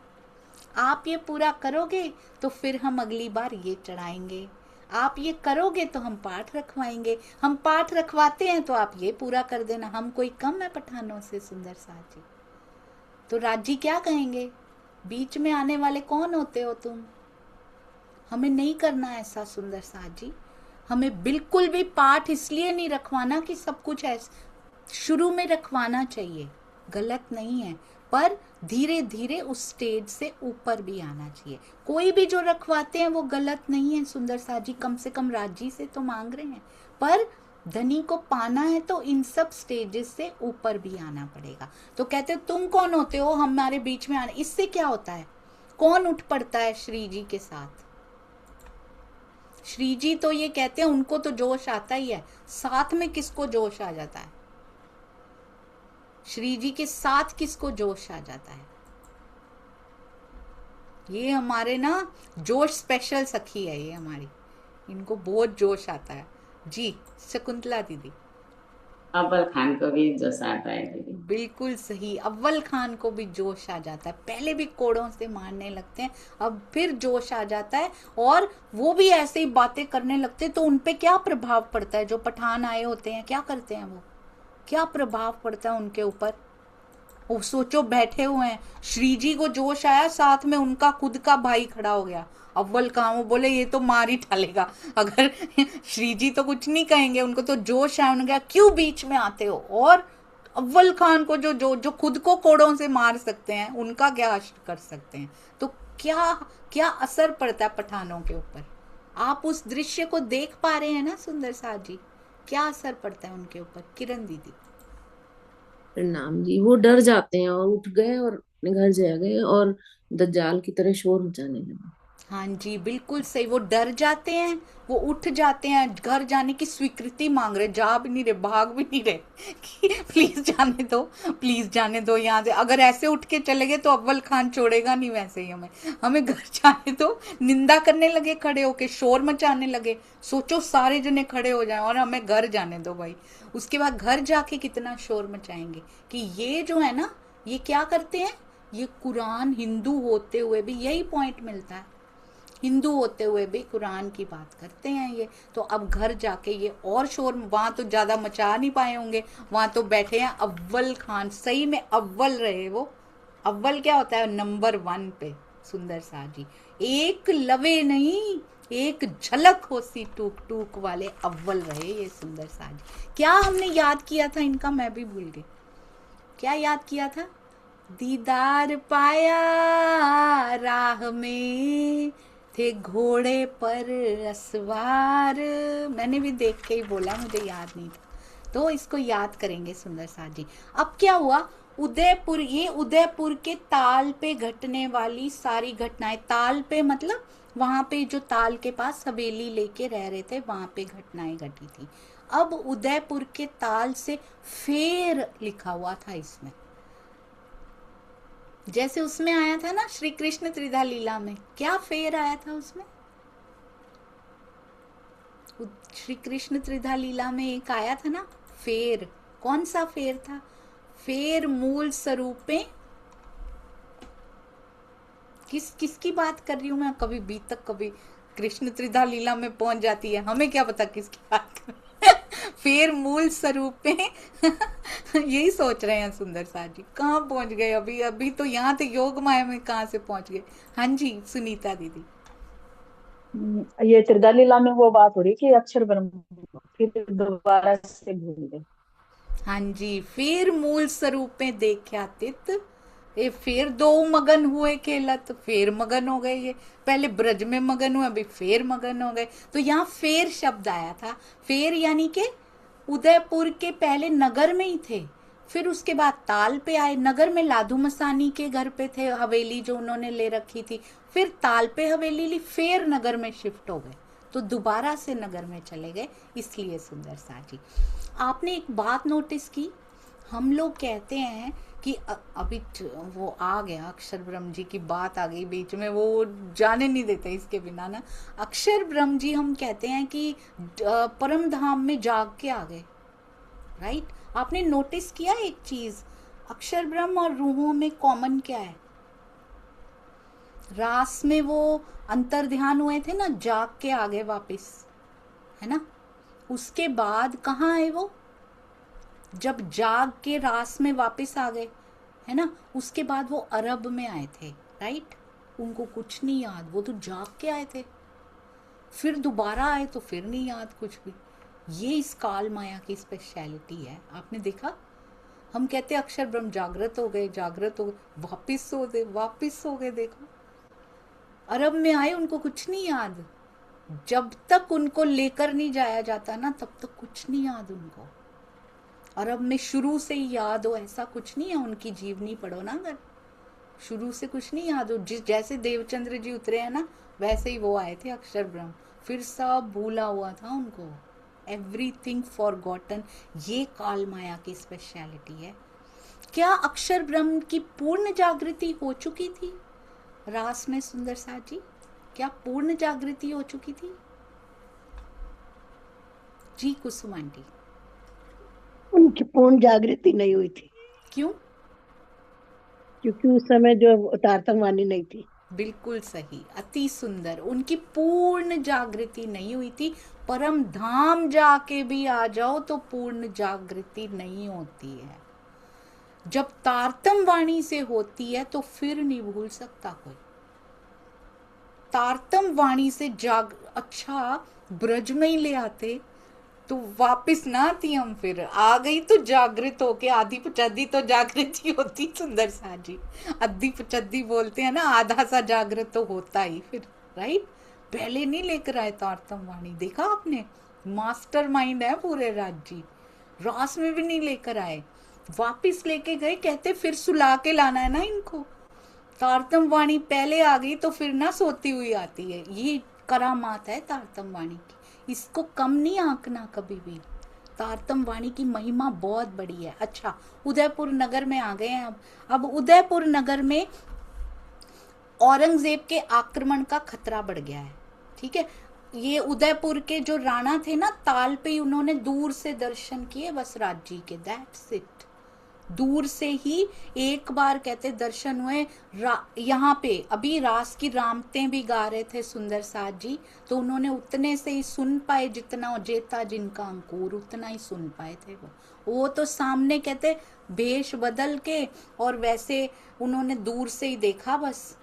आप ये पूरा करोगे तो फिर हम अगली बार ये चढ़ाएंगे, आप ये करोगे तो हम पाठ रखवाएंगे, हम पाठ रखवाते हैं तो आप ये पूरा कर देना, हम कोई कम है पठानों से सुंदर साथ जी। तो राजी क्या कहेंगे, बीच में आने वाले कौन होते हो तुम, हमें नहीं करना ऐसा सुंदर साथ जी। हमें बिल्कुल भी पाठ इसलिए नहीं रखवाना कि सब कुछ ऐसा, शुरू में रखवाना चाहिए, गलत नहीं है, पर धीरे धीरे उस स्टेज से ऊपर भी आना चाहिए। कोई भी जो रखवाते हैं वो गलत नहीं है सुंदर साथ जी, कम से कम राजी से तो मांग रहे हैं, पर धनी को पाना है तो इन सब स्टेजेस से ऊपर भी आना पड़ेगा। तो कहते तुम कौन होते हो हमारे बीच में आने, इससे क्या होता है, कौन उठ पड़ता है श्री जी के साथ, श्री जी तो ये कहते हैं उनको तो जोश आता ही है, साथ में किसको जोश आ जाता है, श्री जी के साथ किसको जोश आ जाता है, ये हमारे ना जोश स्पेशल सखी है ये हमारी, इनको बहुत जोश आता है जी। शकुंतला दीदी। अव्वल खान को भी जोश आता है दीदी। बिल्कुल सही, अव्वल खान को भी जोश आ जाता है। पहले भी कोड़ों से मारने लगते हैं, अब फिर जोश आ जाता है और वो भी ऐसे ही बातें करने लगते हैं। तो उनपे क्या प्रभाव पड़ता है? जो पठान आए होते हैं क्या करते हैं वो, क्या प्रभाव पड़ता है उनके ऊपर? वो सोचो बैठे हुए हैं, श्री जी को जोश आया, साथ में उनका खुद का भाई खड़ा हो गया अव्वल खान। वो बोले ये तो मार ही डालेगा अगर श्री जी तो कुछ नहीं कहेंगे, उनको तो जोश आया। उन्होंने कहा क्यों बीच में आते हो? और अव्वल खान को जो जो जो खुद को कोड़ों से मार सकते हैं उनका क्या कर सकते हैं? तो क्या क्या असर पड़ता है पठानों के ऊपर? आप उस दृश्य को देख पा रहे हैं ना सुंदर साथ जी, क्या असर पड़ता है उनके ऊपर? किरण दीदी। प्रणाम जी। वो डर जाते हैं और उठ गए और अपने घर जा गए और दज्जाल की तरह शोर मचाने लगे। हाँ जी बिल्कुल सही, वो डर जाते हैं, वो उठ जाते हैं, घर जाने की स्वीकृति मांग रहे, जा भी नहीं रहे, भाग भी नहीं रहे कि प्लीज जाने दो, प्लीज जाने दो यहाँ से। अगर ऐसे उठ के चले गए तो अव्वल खान छोड़ेगा नहीं वैसे ही हमें, हमें घर जाने दो। निंदा करने लगे, खड़े होके शोर मचाने लगे। सोचो सारे जने खड़े हो जाए और हमें घर जाने दो भाई। उसके बाद घर जाके कितना शोर मचाएंगे कि ये जो है ना, ये क्या करते हैं, ये कुरान हिंदू होते हुए भी यही पॉइंट मिलता है, हिंदू होते हुए भी कुरान की बात करते हैं ये। तो अब घर जाके ये और शोर, वहां तो ज्यादा मचा नहीं पाए होंगे, वहां तो बैठे हैं अव्वल खान, सही में अव्वल रहे वो। अव्वल क्या होता है? नंबर 1 पे सुंदर सा जी, एक लवे नहीं एक झलक होसी टूक टूक वाले अव्वल रहे ये सुंदर सा जी। क्या हमने याद किया था इनका, मैं भी भूल गई, क्या याद किया था? दीदार पाया राह में थे घोड़े पर असवार। मैंने भी देख के ही बोला, मुझे याद नहीं था, तो इसको याद करेंगे सुंदर साथ जी। अब क्या हुआ? उदयपुर, ये उदयपुर के ताल पे घटने वाली सारी घटनाएं, ताल पे मतलब वहां पे जो ताल के पास हवेली लेके रह रहे थे वहां पे घटनाएं घटी थी। अब उदयपुर के ताल से फेर लिखा हुआ था इसमें, जैसे उसमें आया था ना श्री कृष्ण त्रिधा लीला में, क्या फेर आया था उसमें? श्री कृष्ण त्रिधा लीला में एक आया था ना फेर, कौन सा फेर था? फेर मूल स्वरूपे, किसकी बात कर रही हूं मैं? कभी बीतक कभी कृष्ण त्रिधा लीला में पहुंच जाती है, हमें क्या पता किसकी बात कर फेर मूल स्वरूपे यही सोच रहे हैं सुंदर साथ जी, कहाँ पहुंच गए? अभी तो यहाँ थे योग माया में, कहाँ से पहुंच गए? हाँ जी सुनीता दीदी। ये त्रिधा लीला में वो बात हो रही कि अक्षर ब्रह्म फिर दोबारा से भूल गए। हाँ जी, फिर मूल स्वरूप में देखा तित, ये फिर दो मगन हुए खेलत, फिर मगन हो गए। ये पहले ब्रज में मगन हुए, अभी फिर मगन हो गए। तो यहाँ फेर शब्द आया था, फेर यानी के उदयपुर के पहले नगर में ही थे, फिर उसके बाद ताल पे आए। नगर में लाधू मसानी के घर पे थे, हवेली जो उन्होंने ले रखी थी, फिर ताल पे हवेली ली, फिर नगर में शिफ्ट हो गए, तो दोबारा से नगर में चले गए। इसलिए सुंदर सा जी, आपने एक बात नोटिस की, हम लोग कहते हैं कि अभी वो आ गया अक्षर ब्रह्म जी की बात आ गई बीच में, वो जाने नहीं देते इसके बिना ना। अक्षर ब्रह्म जी हम कहते हैं कि परम धाम में जाग के आ गए, राइट? आपने नोटिस किया एक चीज, अक्षर ब्रह्म और रूहों में कॉमन क्या है? रास में वो अंतर ध्यान हुए थे ना, जाग के आ गए वापिस, है ना? उसके बाद कहाँ आए वो? जब जाग के रास में वापस आ गए, है ना? उसके बाद वो अरब में आए थे, राइट? उनको कुछ नहीं याद, वो तो जाग के आए थे, फिर दोबारा आए तो फिर नहीं याद कुछ भी। ये इस काल माया की स्पेशलिटी है। आपने देखा, हम कहते अक्षर ब्रह्म जागृत हो गए, जागृत हो गए, वापिस हो गए। देखो अरब में आए, उनको कुछ नहीं याद। जब तक उनको लेकर नहीं जाया जाता ना, तब तक कुछ नहीं याद उनको। अरब में शुरू से ही याद हो ऐसा कुछ नहीं है, उनकी जीवनी पढ़ो ना अगर, शुरू से कुछ नहीं याद हो। जैसे देवचंद्र जी उतरे हैं ना, वैसे ही वो आए थे अक्षर ब्रह्म, फिर सब भूला हुआ था उनको, एवरीथिंग फॉरगॉटन। ये काल माया की स्पेशलिटी है। क्या अक्षर ब्रह्म की पूर्ण जागृति हो चुकी थी? रास में सुंदर साथ जी? क्या पूर्ण जागृति हो चुकी थी? जी कुसुम आंटी। उनकी पूर्ण जागृति नहीं हुई थी क्यों? क्योंकि उस समय जो तारतम्यवाणी नहीं थी। बिल्कुल सही, अति सुंदर। उनकी पूर्ण जागृति नहीं हुई थी। परम धाम जाके भी आ जाओ तो पूर्ण जागृति नहीं होती है। जब तारतम वाणी से होती है तो फिर नहीं भूल सकता कोई। तारतम वाणी से अच्छा ब्रज में ही ले आते तो वापस ना आती हम, फिर आ गई तो जागृत होके आधी पचद्दी तो जागृति होती। सुंदर सा जी आधी पचद्दी बोलते हैं ना, आधा सा जागृत तो होता ही फिर, राइट। पहले नहीं लेकर आए तारतम वाणी, देखा आपने? मास्टर माइंड है पूरे राज्य, रास में भी नहीं लेकर आए, वापिस लेके गए। कहते फिर सुला के लाना है ना इनको। तारतम वाणी पहले आ गई तो फिर ना सोती हुई आती है। ये करामात है तारतम वाणी की, इसको कम नहीं आंकना कभी भी। तारतम वाणी की महिमा बहुत बड़ी है। अच्छा, उदयपुर नगर में आ गए हैं अब उदयपुर नगर में औरंगजेब के आक्रमण का खतरा बढ़ गया है। ठीक है, ये उदयपुर के जो राणा थे ना, ताल पे ही उन्होंने दूर से दर्शन किए बस राज्य के, दैट्स इट। दूर से ही एक बार कहते दर्शन हुए। यहाँ पे अभी रास की रामतें भी गा रहे थे सुंदर साथ जी, तो उन्होंने उतने से ही सुन पाए जितना जेता जिनका अंकुर, उतना ही सुन पाए थे वो तो सामने कहते भेष बदल के, और वैसे उन्होंने दूर से ही देखा बस।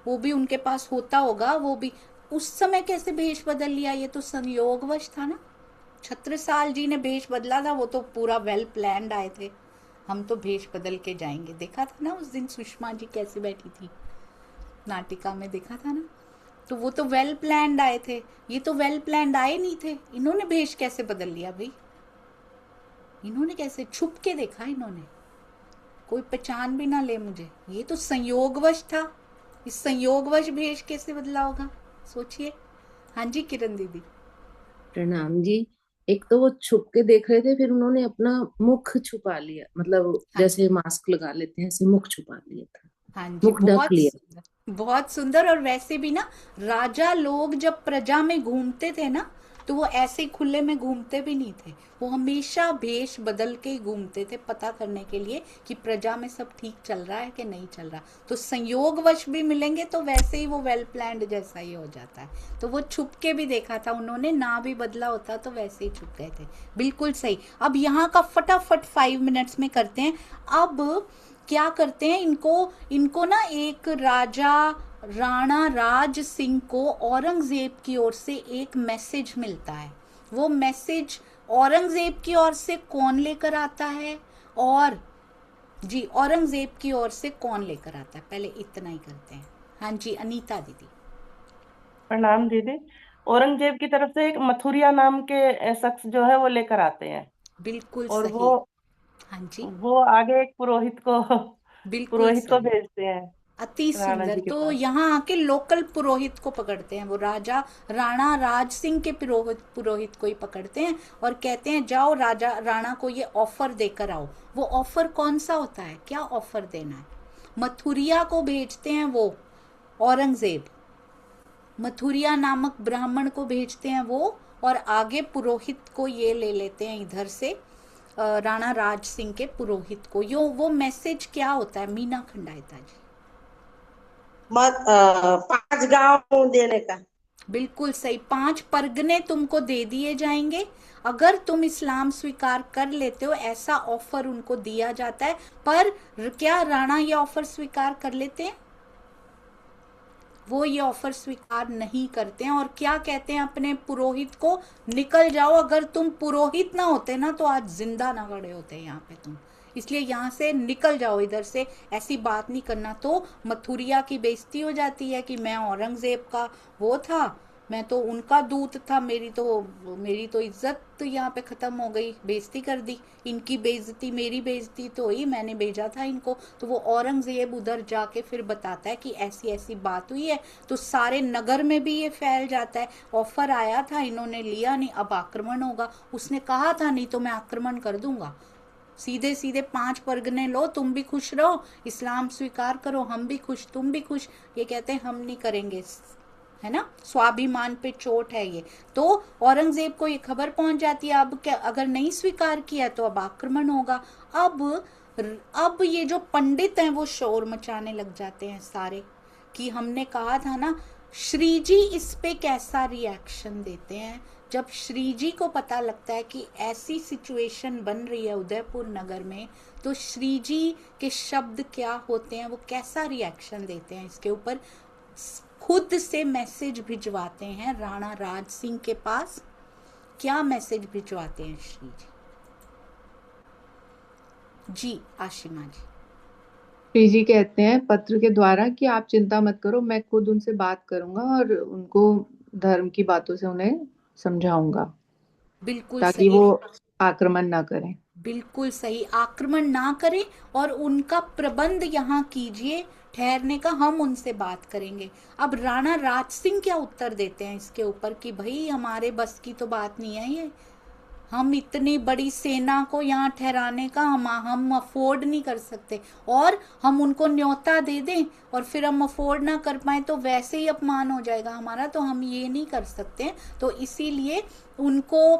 वो भी उनके पास होता होगा, वो भी उस समय कैसे भेष बदल लिया, ये तो संयोगवश था ना। छत्रसाल जी ने भेष बदला था, वो तो पूरा वेल प्लान्ड आए थे। हम तो भेष बदल के जाएंगे, देखा था ना उस दिन सुषमा जी कैसे बैठी थी नाटिका में, देखा था ना। तो वो तो वेल प्लान्ड आए थे, ये तो वेल प्लान्ड आए नहीं थे। इन्होंने भेष कैसे बदल लिया भाई? इन्होंने कैसे छुप के देखा? इन्होंने कोई पहचान भी ना ले मुझे, ये तो संयोगवश था। इस संयोगवश भेष कैसे बदला होगा, सोचिए। हाँ जी किरण दीदी। प्रणाम जी। एक तो वो छुप के देख रहे थे, फिर उन्होंने अपना मुख छुपा लिया, मतलब जैसे मास्क लगा लेते हैं ऐसे मुख छुपा लिया था। हाँ जी, मुख ढक लिया। बहुत सुंदर। और वैसे भी ना, राजा लोग जब प्रजा में घूमते थे ना, तो वो ऐसे खुले में घूमते भी नहीं थे, वो हमेशा भेष बदल के ही घूमते थे, पता करने के लिए कि प्रजा में सब ठीक चल रहा है कि नहीं चल रहा। तो संयोगवश भी मिलेंगे तो वैसे ही वो वेल प्लान्ड जैसा ही हो जाता है। तो वो छुप के भी देखा था उन्होंने, ना भी बदला होता तो वैसे ही छुप गए थे। बिल्कुल सही। अब यहाँ का फटाफट 5 मिनट्स में करते हैं। अब क्या करते हैं, इनको ना एक राजा राणा राज सिंह को औरंगजेब की ओर से एक मैसेज मिलता है। वो मैसेज औरंगजेब की ओर से कौन लेकर आता है, और जी औरंगजेब की ओर से कौन लेकर आता है, पहले इतना ही करते हैं। हाँ जी अनीता दीदी। प्रणाम दीदी। औरंगजेब की तरफ से एक मथुरिया नाम के शख्स जो है वो लेकर आते हैं। बिल्कुल और सही। हाँ जी, वो आगे एक पुरोहित को बिल्कुल सही, भेजते हैं अति राणा सुंदर। जी के तो पास। यहाँ आके लोकल पुरोहित को पकड़ते हैं, वो राजा राणा राज सिंह के पुरोहित को ही पकड़ते हैं और कहते हैं जाओ राजा राणा को ये ऑफर देकर आओ। वो ऑफर कौन सा होता है, क्या ऑफर देना है? मथुरिया को भेजते हैं वो औरंगजेब, मथुरिया नामक ब्राह्मण को भेजते हैं वो, और आगे पुरोहित को ये ले लेते हैं इधर से, राणा राज सिंह के पुरोहित को। वो मैसेज क्या होता है मीना खंडायता जी? 5 गांव देने का। बिल्कुल सही, 5 परगने तुमको दे दिए जाएंगे अगर तुम इस्लाम स्वीकार कर लेते हो, ऐसा ऑफर उनको दिया जाता है। पर क्या राणा ये ऑफर स्वीकार कर लेते हैं? वो ये ऑफर स्वीकार नहीं करते हैं और क्या कहते हैं अपने पुरोहित को, निकल जाओ, अगर तुम पुरोहित ना होते ना तो आज जिंदा ना खड़े होते यहाँ पे तुम, इसलिए यहाँ से निकल जाओ, इधर से ऐसी बात नहीं करना। तो मथुरिया की बेइज्जती हो जाती है कि मैं औरंगजेब का वो था, मैं तो उनका दूत था, मेरी तो इज्जत तो यहाँ पे खत्म हो गई, बेइज्जती कर दी, इनकी बेइज्जती मेरी बेइज्जती तो हुई, मैंने भेजा था इनको। तो वो औरंगजेब उधर जाके फिर बताता है कि ऐसी ऐसी बात हुई है, तो सारे नगर में भी ये फैल जाता है। ऑफर आया था, इन्होंने लिया नहीं, अब आक्रमण होगा। उसने कहा था नहीं तो मैं आक्रमण कर दूंगा, सीधे सीधे 5 परगने लो, तुम भी खुश रहो, इस्लाम स्वीकार करो, हम भी खुश, तुम भी खुश। ये कहते हैं हम नहीं करेंगे, है ना, स्वाभिमान पे चोट है ये। तो औरंगजेब को ये खबर पहुंच जाती है, अब क्या, अगर नहीं स्वीकार किया तो अब आक्रमण होगा। अब ये जो पंडित हैं वो शोर मचाने लग जाते हैं सारे, कि हमने कहा था ना। श्री जी इस पे कैसा रिएक्शन देते हैं जब श्री जी को पता लगता है कि ऐसी सिचुएशन बन रही है उदयपुर नगर में, तो श्री जी के शब्द क्या होते हैं, वो कैसा रिएक्शन देते हैं इसके ऊपर। खुद से मैसेज भिजवाते हैं राणा राज सिंह के पास। क्या मैसेज भिजवाते हैं श्री जी? जी आशिमा जी। श्री जी कहते हैं पत्र के द्वारा कि आप चिंता मत करो, मैं खुद उनसे बात करूंगा और उनको धर्म की बातों से उन्हें समझाऊंगा, बिल्कुल ताकि सही, वो आक्रमण ना करें। बिल्कुल सही, आक्रमण ना करें और उनका प्रबंध यहाँ कीजिए ठहरने का, हम उनसे बात करेंगे। अब राणा राज सिंह क्या उत्तर देते हैं इसके ऊपर कि भाई हमारे बस की तो बात नहीं है ये, हम इतनी बड़ी सेना को यहाँ ठहराने का हम अफोर्ड नहीं कर सकते, और हम उनको न्योता दे दें और फिर हम अफोर्ड ना कर पाए तो वैसे ही अपमान हो जाएगा हमारा, तो हम ये नहीं कर सकते। तो इसीलिए उनको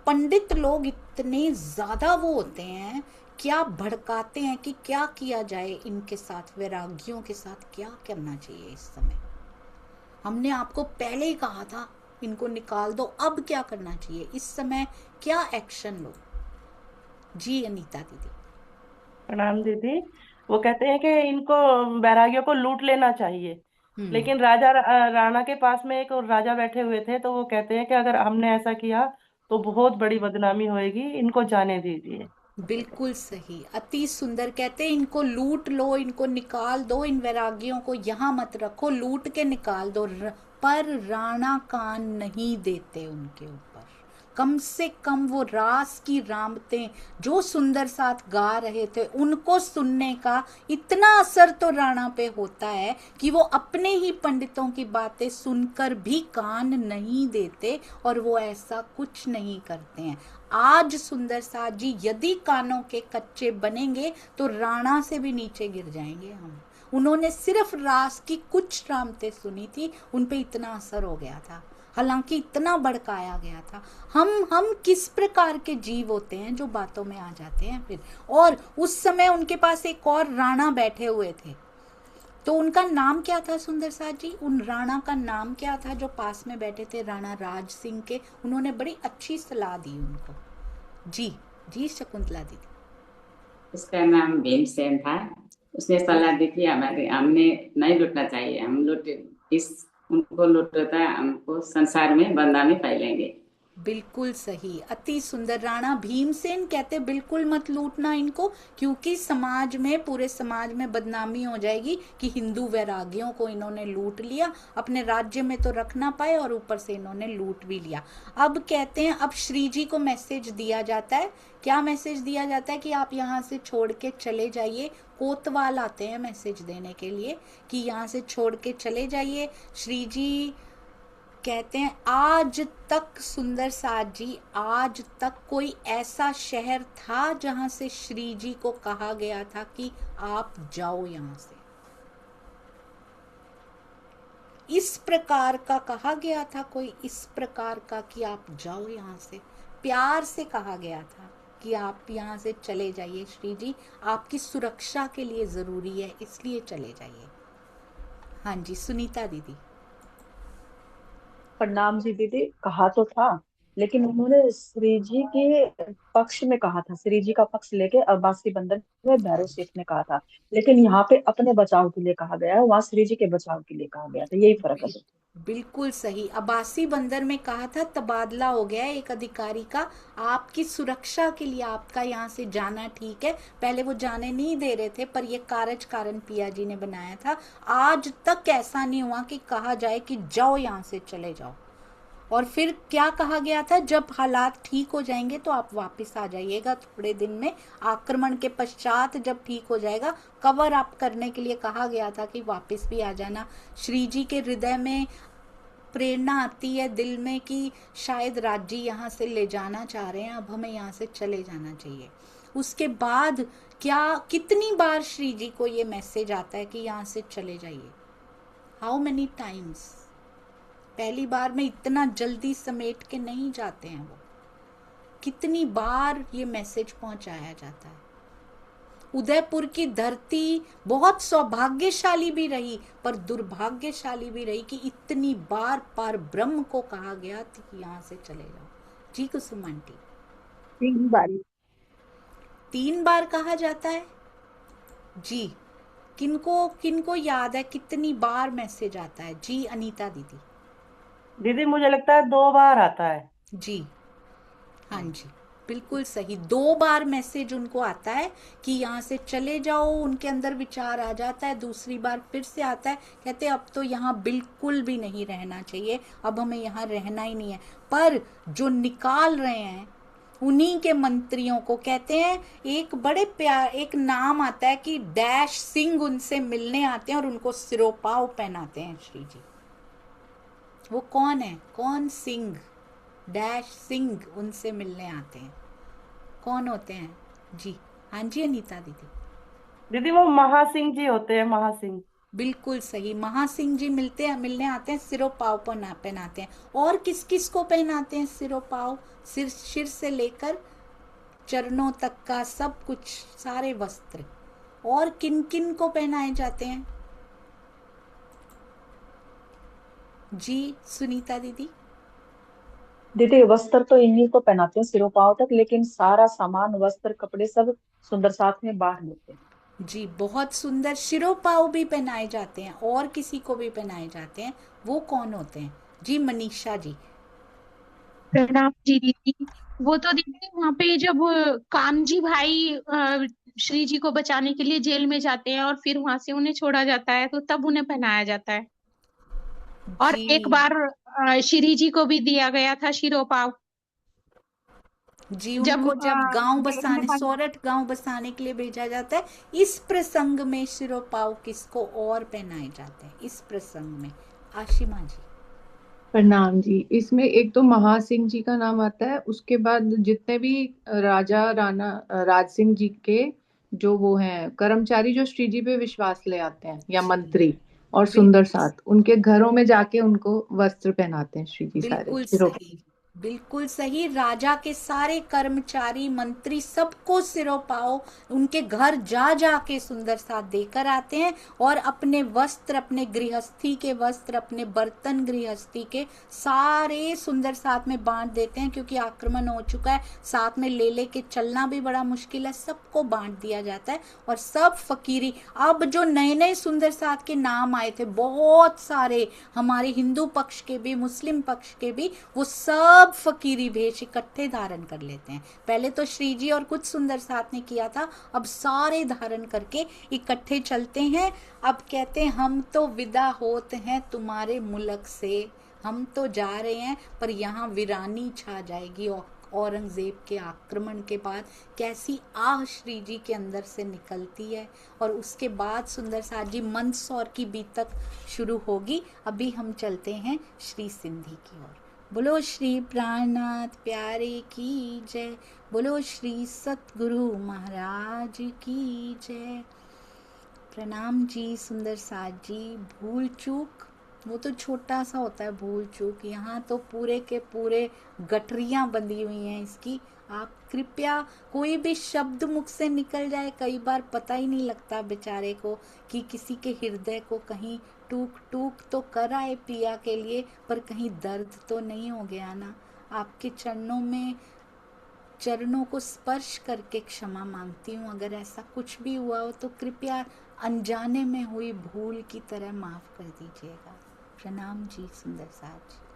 पंडित लोग इतने ज्यादा वो होते हैं, क्या भड़काते हैं कि क्या किया जाए इनके साथ, वैरागियों के साथ क्या करना चाहिए इस समय। हमने आपको पहले ही कहा था इनको निकाल दो, अब क्या करना चाहिए इस समय, क्या एक्शन लो? जी अनीता दीदी। प्रणाम दीदी। वो कहते हैं कि इनको बैरागियों को लूट लेना चाहिए, लेकिन राजा राणा के पास में एक और राजा बैठे हुए थे, तो वो कहते हैं कि अगर हमने ऐसा किया तो बहुत बड़ी बदनामी होएगी, इनको जाने दीजिए। बिल्कुल सही, अति सुंदर। कहते हैं इनको लूट लो, इनको निकाल दो, इन वैरागियों को यहाँ मत रखो, लूट के निकाल दो। पर राणा कान नहीं देते उनके ऊपर। कम से कम वो रास की रामतें जो सुंदर साथ गा रहे थे उनको सुनने का इतना असर तो राणा पे होता है कि वो अपने ही पंडितों की बातें सुनकर भी कान नहीं देते और वो ऐसा कुछ नहीं करते हैं। आज सुंदर साथ जी यदि कानों के कच्चे बनेंगे तो राणा से भी नीचे गिर जाएंगे हम। उन्होंने सिर्फ रास की कुछ रामतें सुनी थी, उन पे इतना असर हो गया था, हालांकि इतना भड़काया गया था। हम किस प्रकार के जीव होते हैं जो बातों में आ जाते हैं फिर। और उस समय उनके पास एक और राणा बैठे हुए थे, तो उनका नाम क्या था सुंदर साथ जी? उन राणा का नाम क्या था जो पास में बैठे थे राणा राज सिंह के? उन्होंने बड़ी अच्छी सलाह दी उनको। जी जी शकुंतला दीदी। उसका नाम भीमसेन था। उसने सलाह दी थी हमने नहीं लूटना चाहिए, हम उनको लूटता हमको संसार में बदनामी फैलेंगे। बिल्कुल सही, अति सुंदर। राणा भीमसेन कहते बिल्कुल मत लूटना इनको, क्योंकि समाज में, पूरे समाज में बदनामी हो जाएगी कि हिंदू वैरागियों को इन्होंने लूट लिया, अपने राज्य में तो रख ना पाए और ऊपर से इन्होंने लूट भी लिया। अब कहते हैं, अब श्री जी को मैसेज दिया जाता है। क्या मैसेज दिया जाता है? कि आप यहाँ से छोड़ के चले जाइए। कोतवाल आते हैं मैसेज देने के लिए कि यहाँ से छोड़ के चले जाइए। श्री जी कहते हैं आज तक सुंदर साथ जी, आज तक कोई ऐसा शहर था जहां से श्री जी को कहा गया था कि आप जाओ यहां से? इस प्रकार का कहा गया था कोई, इस प्रकार का कि आप जाओ यहां से? प्यार से कहा गया था कि आप यहाँ से चले जाइए श्री जी, आपकी सुरक्षा के लिए जरूरी है, इसलिए चले जाइए। हाँ जी सुनीता दीदी। प्रणाम जी दीदी। कहा तो था, लेकिन उन्होंने श्री जी के पक्ष में कहा था, श्री जी का पक्ष लेके अब्बासी बंदर में भैरव सेठ ने कहा था, लेकिन यहाँ पे अपने बचाव के लिए कहा गया है, वहां श्री जी के बचाव के लिए कहा गया था। यही फर्क है। बिल्कुल सही, अब्बासी बंदर में कहा था तबादला हो गया एक अधिकारी का, आपकी सुरक्षा के लिए आपका यहाँ से जाना ठीक है। पहले वो जाने नहीं दे रहे थे, पर ये कारण पिया जी ने बनाया था। आज तक ऐसा नहीं हुआ कि कहा जाए कि जाओ यहाँ से चले जाओ। और फिर क्या कहा गया था? जब हालात ठीक हो जाएंगे तो आप वापस आ जाइएगा थोड़े दिन में, आक्रमण के पश्चात जब ठीक हो जाएगा, कवर अप करने के लिए कहा गया था कि वापस भी आ जाना। श्री जी के हृदय में प्रेरणा आती है दिल में कि शायद राज जी यहाँ से ले जाना चाह रहे हैं, अब हमें यहाँ से चले जाना चाहिए। उसके बाद क्या कितनी बार श्री जी को ये मैसेज आता है कि यहाँ से चले जाइए? How many times? पहली बार में इतना जल्दी समेट के नहीं जाते हैं वो, कितनी बार ये मैसेज पहुंचाया जाता है। उदयपुर की धरती बहुत सौभाग्यशाली भी रही पर दुर्भाग्यशाली भी रही कि इतनी बार पर ब्रह्म को कहा गया था कि यहाँ से चले जाओ। जी कुसुम आंटी। 3 बार। 3 बार कहा जाता है जी। किनको किनको याद है कितनी बार मैसेज आता है? जी अनीता दीदी। दीदी मुझे लगता है 2 बार आता है। जी हाँ जी, बिल्कुल सही। 2 बार मैसेज उनको आता है कि यहाँ से चले जाओ। उनके अंदर विचार आ जाता है। दूसरी बार फिर से आता है, कहते हैं अब तो यहाँ बिल्कुल भी नहीं रहना चाहिए, अब हमें यहाँ रहना ही नहीं है। पर जो निकाल रहे हैं उन्हीं के मंत्रियों को कहते हैं, एक बड़े प्यार एक नाम आता है कि डैश सिंह उनसे मिलने आते हैं और उनको सिरोपाव पहनाते हैं श्री जी। वो कौन है? कौन सिंह? डैश सिंह उनसे मिलने आते हैं। कौन होते हैं? जी हाँ जी अनीता दीदी। दीदी वो महासिंह जी होते हैं, महासिंह। बिल्कुल सही, महासिंह जी मिलने आते हैं, सिरोपाव पहनाते हैं। और किस किस को पहनाते हैं सिरोपाव? सिर से लेकर चरणों तक का सब कुछ, सारे वस्त्र। और किन किन को पहनाए जाते हैं? जी सुनीता दीदी। दीदी वस्त्र तो इन्हीं को पहनाते हैं सिरोपाव तक, लेकिन सारा सामान वस्त्र कपड़े सब सुंदर साथ में बांट देते हैं। जी बहुत सुंदर। शिरोपाव भी पहनाए जाते हैं और किसी को भी पहनाए जाते हैं। वो कौन होते हैं? जी मनीषा जी। प्रणाम जी दीदी। वो तो दीदी वहां पे जब कामजी भाई श्री जी को बचाने के लिए जेल में जाते हैं और फिर वहां से उन्हें छोड़ा जाता है तो तब उन्हें पहनाया जाता है। और एक बार श्री जी को भी दिया गया था शिरोपाव। जी उनको जब गांव बसाने, सोरठ गांव बसाने के लिए भेजा जाता है। इस प्रसंग में शिरोपाव किसको और पहनाए जाते हैं इस प्रसंग में? आशिमा जी। प्रणाम जी। इसमें एक तो महासिंह जी का नाम आता है, उसके बाद जितने भी राजा राणा राज सिंह जी के जो वो हैं कर्मचारी जो श्री जी पे विश्वास ले आते हैं या मंत्री और सुंदर साथ, उनके घरों में जाके उनको वस्त्र पहनाते हैं श्री जी सारे। बिल्कुल सही, बिल्कुल सही। राजा के सारे कर्मचारी मंत्री सबको सिरोपाव उनके घर जा जाके सुंदर साथ देकर आते हैं और अपने वस्त्र, अपने गृहस्थी के वस्त्र, अपने बर्तन गृहस्थी के सारे सुंदर साथ में बांट देते हैं, क्योंकि आक्रमण हो चुका है। साथ में ले के चलना भी बड़ा मुश्किल है, सबको बांट दिया जाता है। और सब फकीरी, अब जो नए नए सुंदर साथ के नाम आए थे बहुत सारे, हमारे हिंदू पक्ष के भी मुस्लिम पक्ष के भी, वो सब फकीरी भेष इकट्ठे धारण कर लेते हैं। पहले तो श्री जी और कुछ सुंदर साथ ने किया था, अब सारे धारण करके इकट्ठे चलते हैं। अब कहते हैं हम तो विदा होते हैं तुम्हारे मुल्क से, हम तो जा रहे हैं पर यहाँ वीरानी छा जाएगी। और औरंगजेब के आक्रमण के बाद कैसी आह श्री जी के अंदर से निकलती है। और उसके बाद सुंदर साथ जी मंदसौर की बीतक शुरू होगी। अभी हम चलते हैं श्री सिंधी की ओर। बोलो श्री प्राणनाथ प्यारे की जय, बोलो श्री सतगुरु महाराज की जय। प्रणाम जी सुंदर साथ जी। भूल चूक वो तो छोटा सा होता है, भूल चूक। यहाँ तो पूरे के पूरे गठरियाँ बंधी हुई हैं इसकी। आप कृपया कोई भी शब्द मुख से निकल जाए, कई बार पता ही नहीं लगता बेचारे को कि किसी के हृदय को कहीं टूक टूक तो कर आए पिया के लिए, पर कहीं दर्द तो नहीं हो गया ना। आपके चरणों को स्पर्श करके क्षमा मांगती हूँ। अगर ऐसा कुछ भी हुआ हो तो कृपया अनजाने में हुई भूल की तरह माफ कर दीजिएगा। प्रणाम जी सुंदर साथ जी।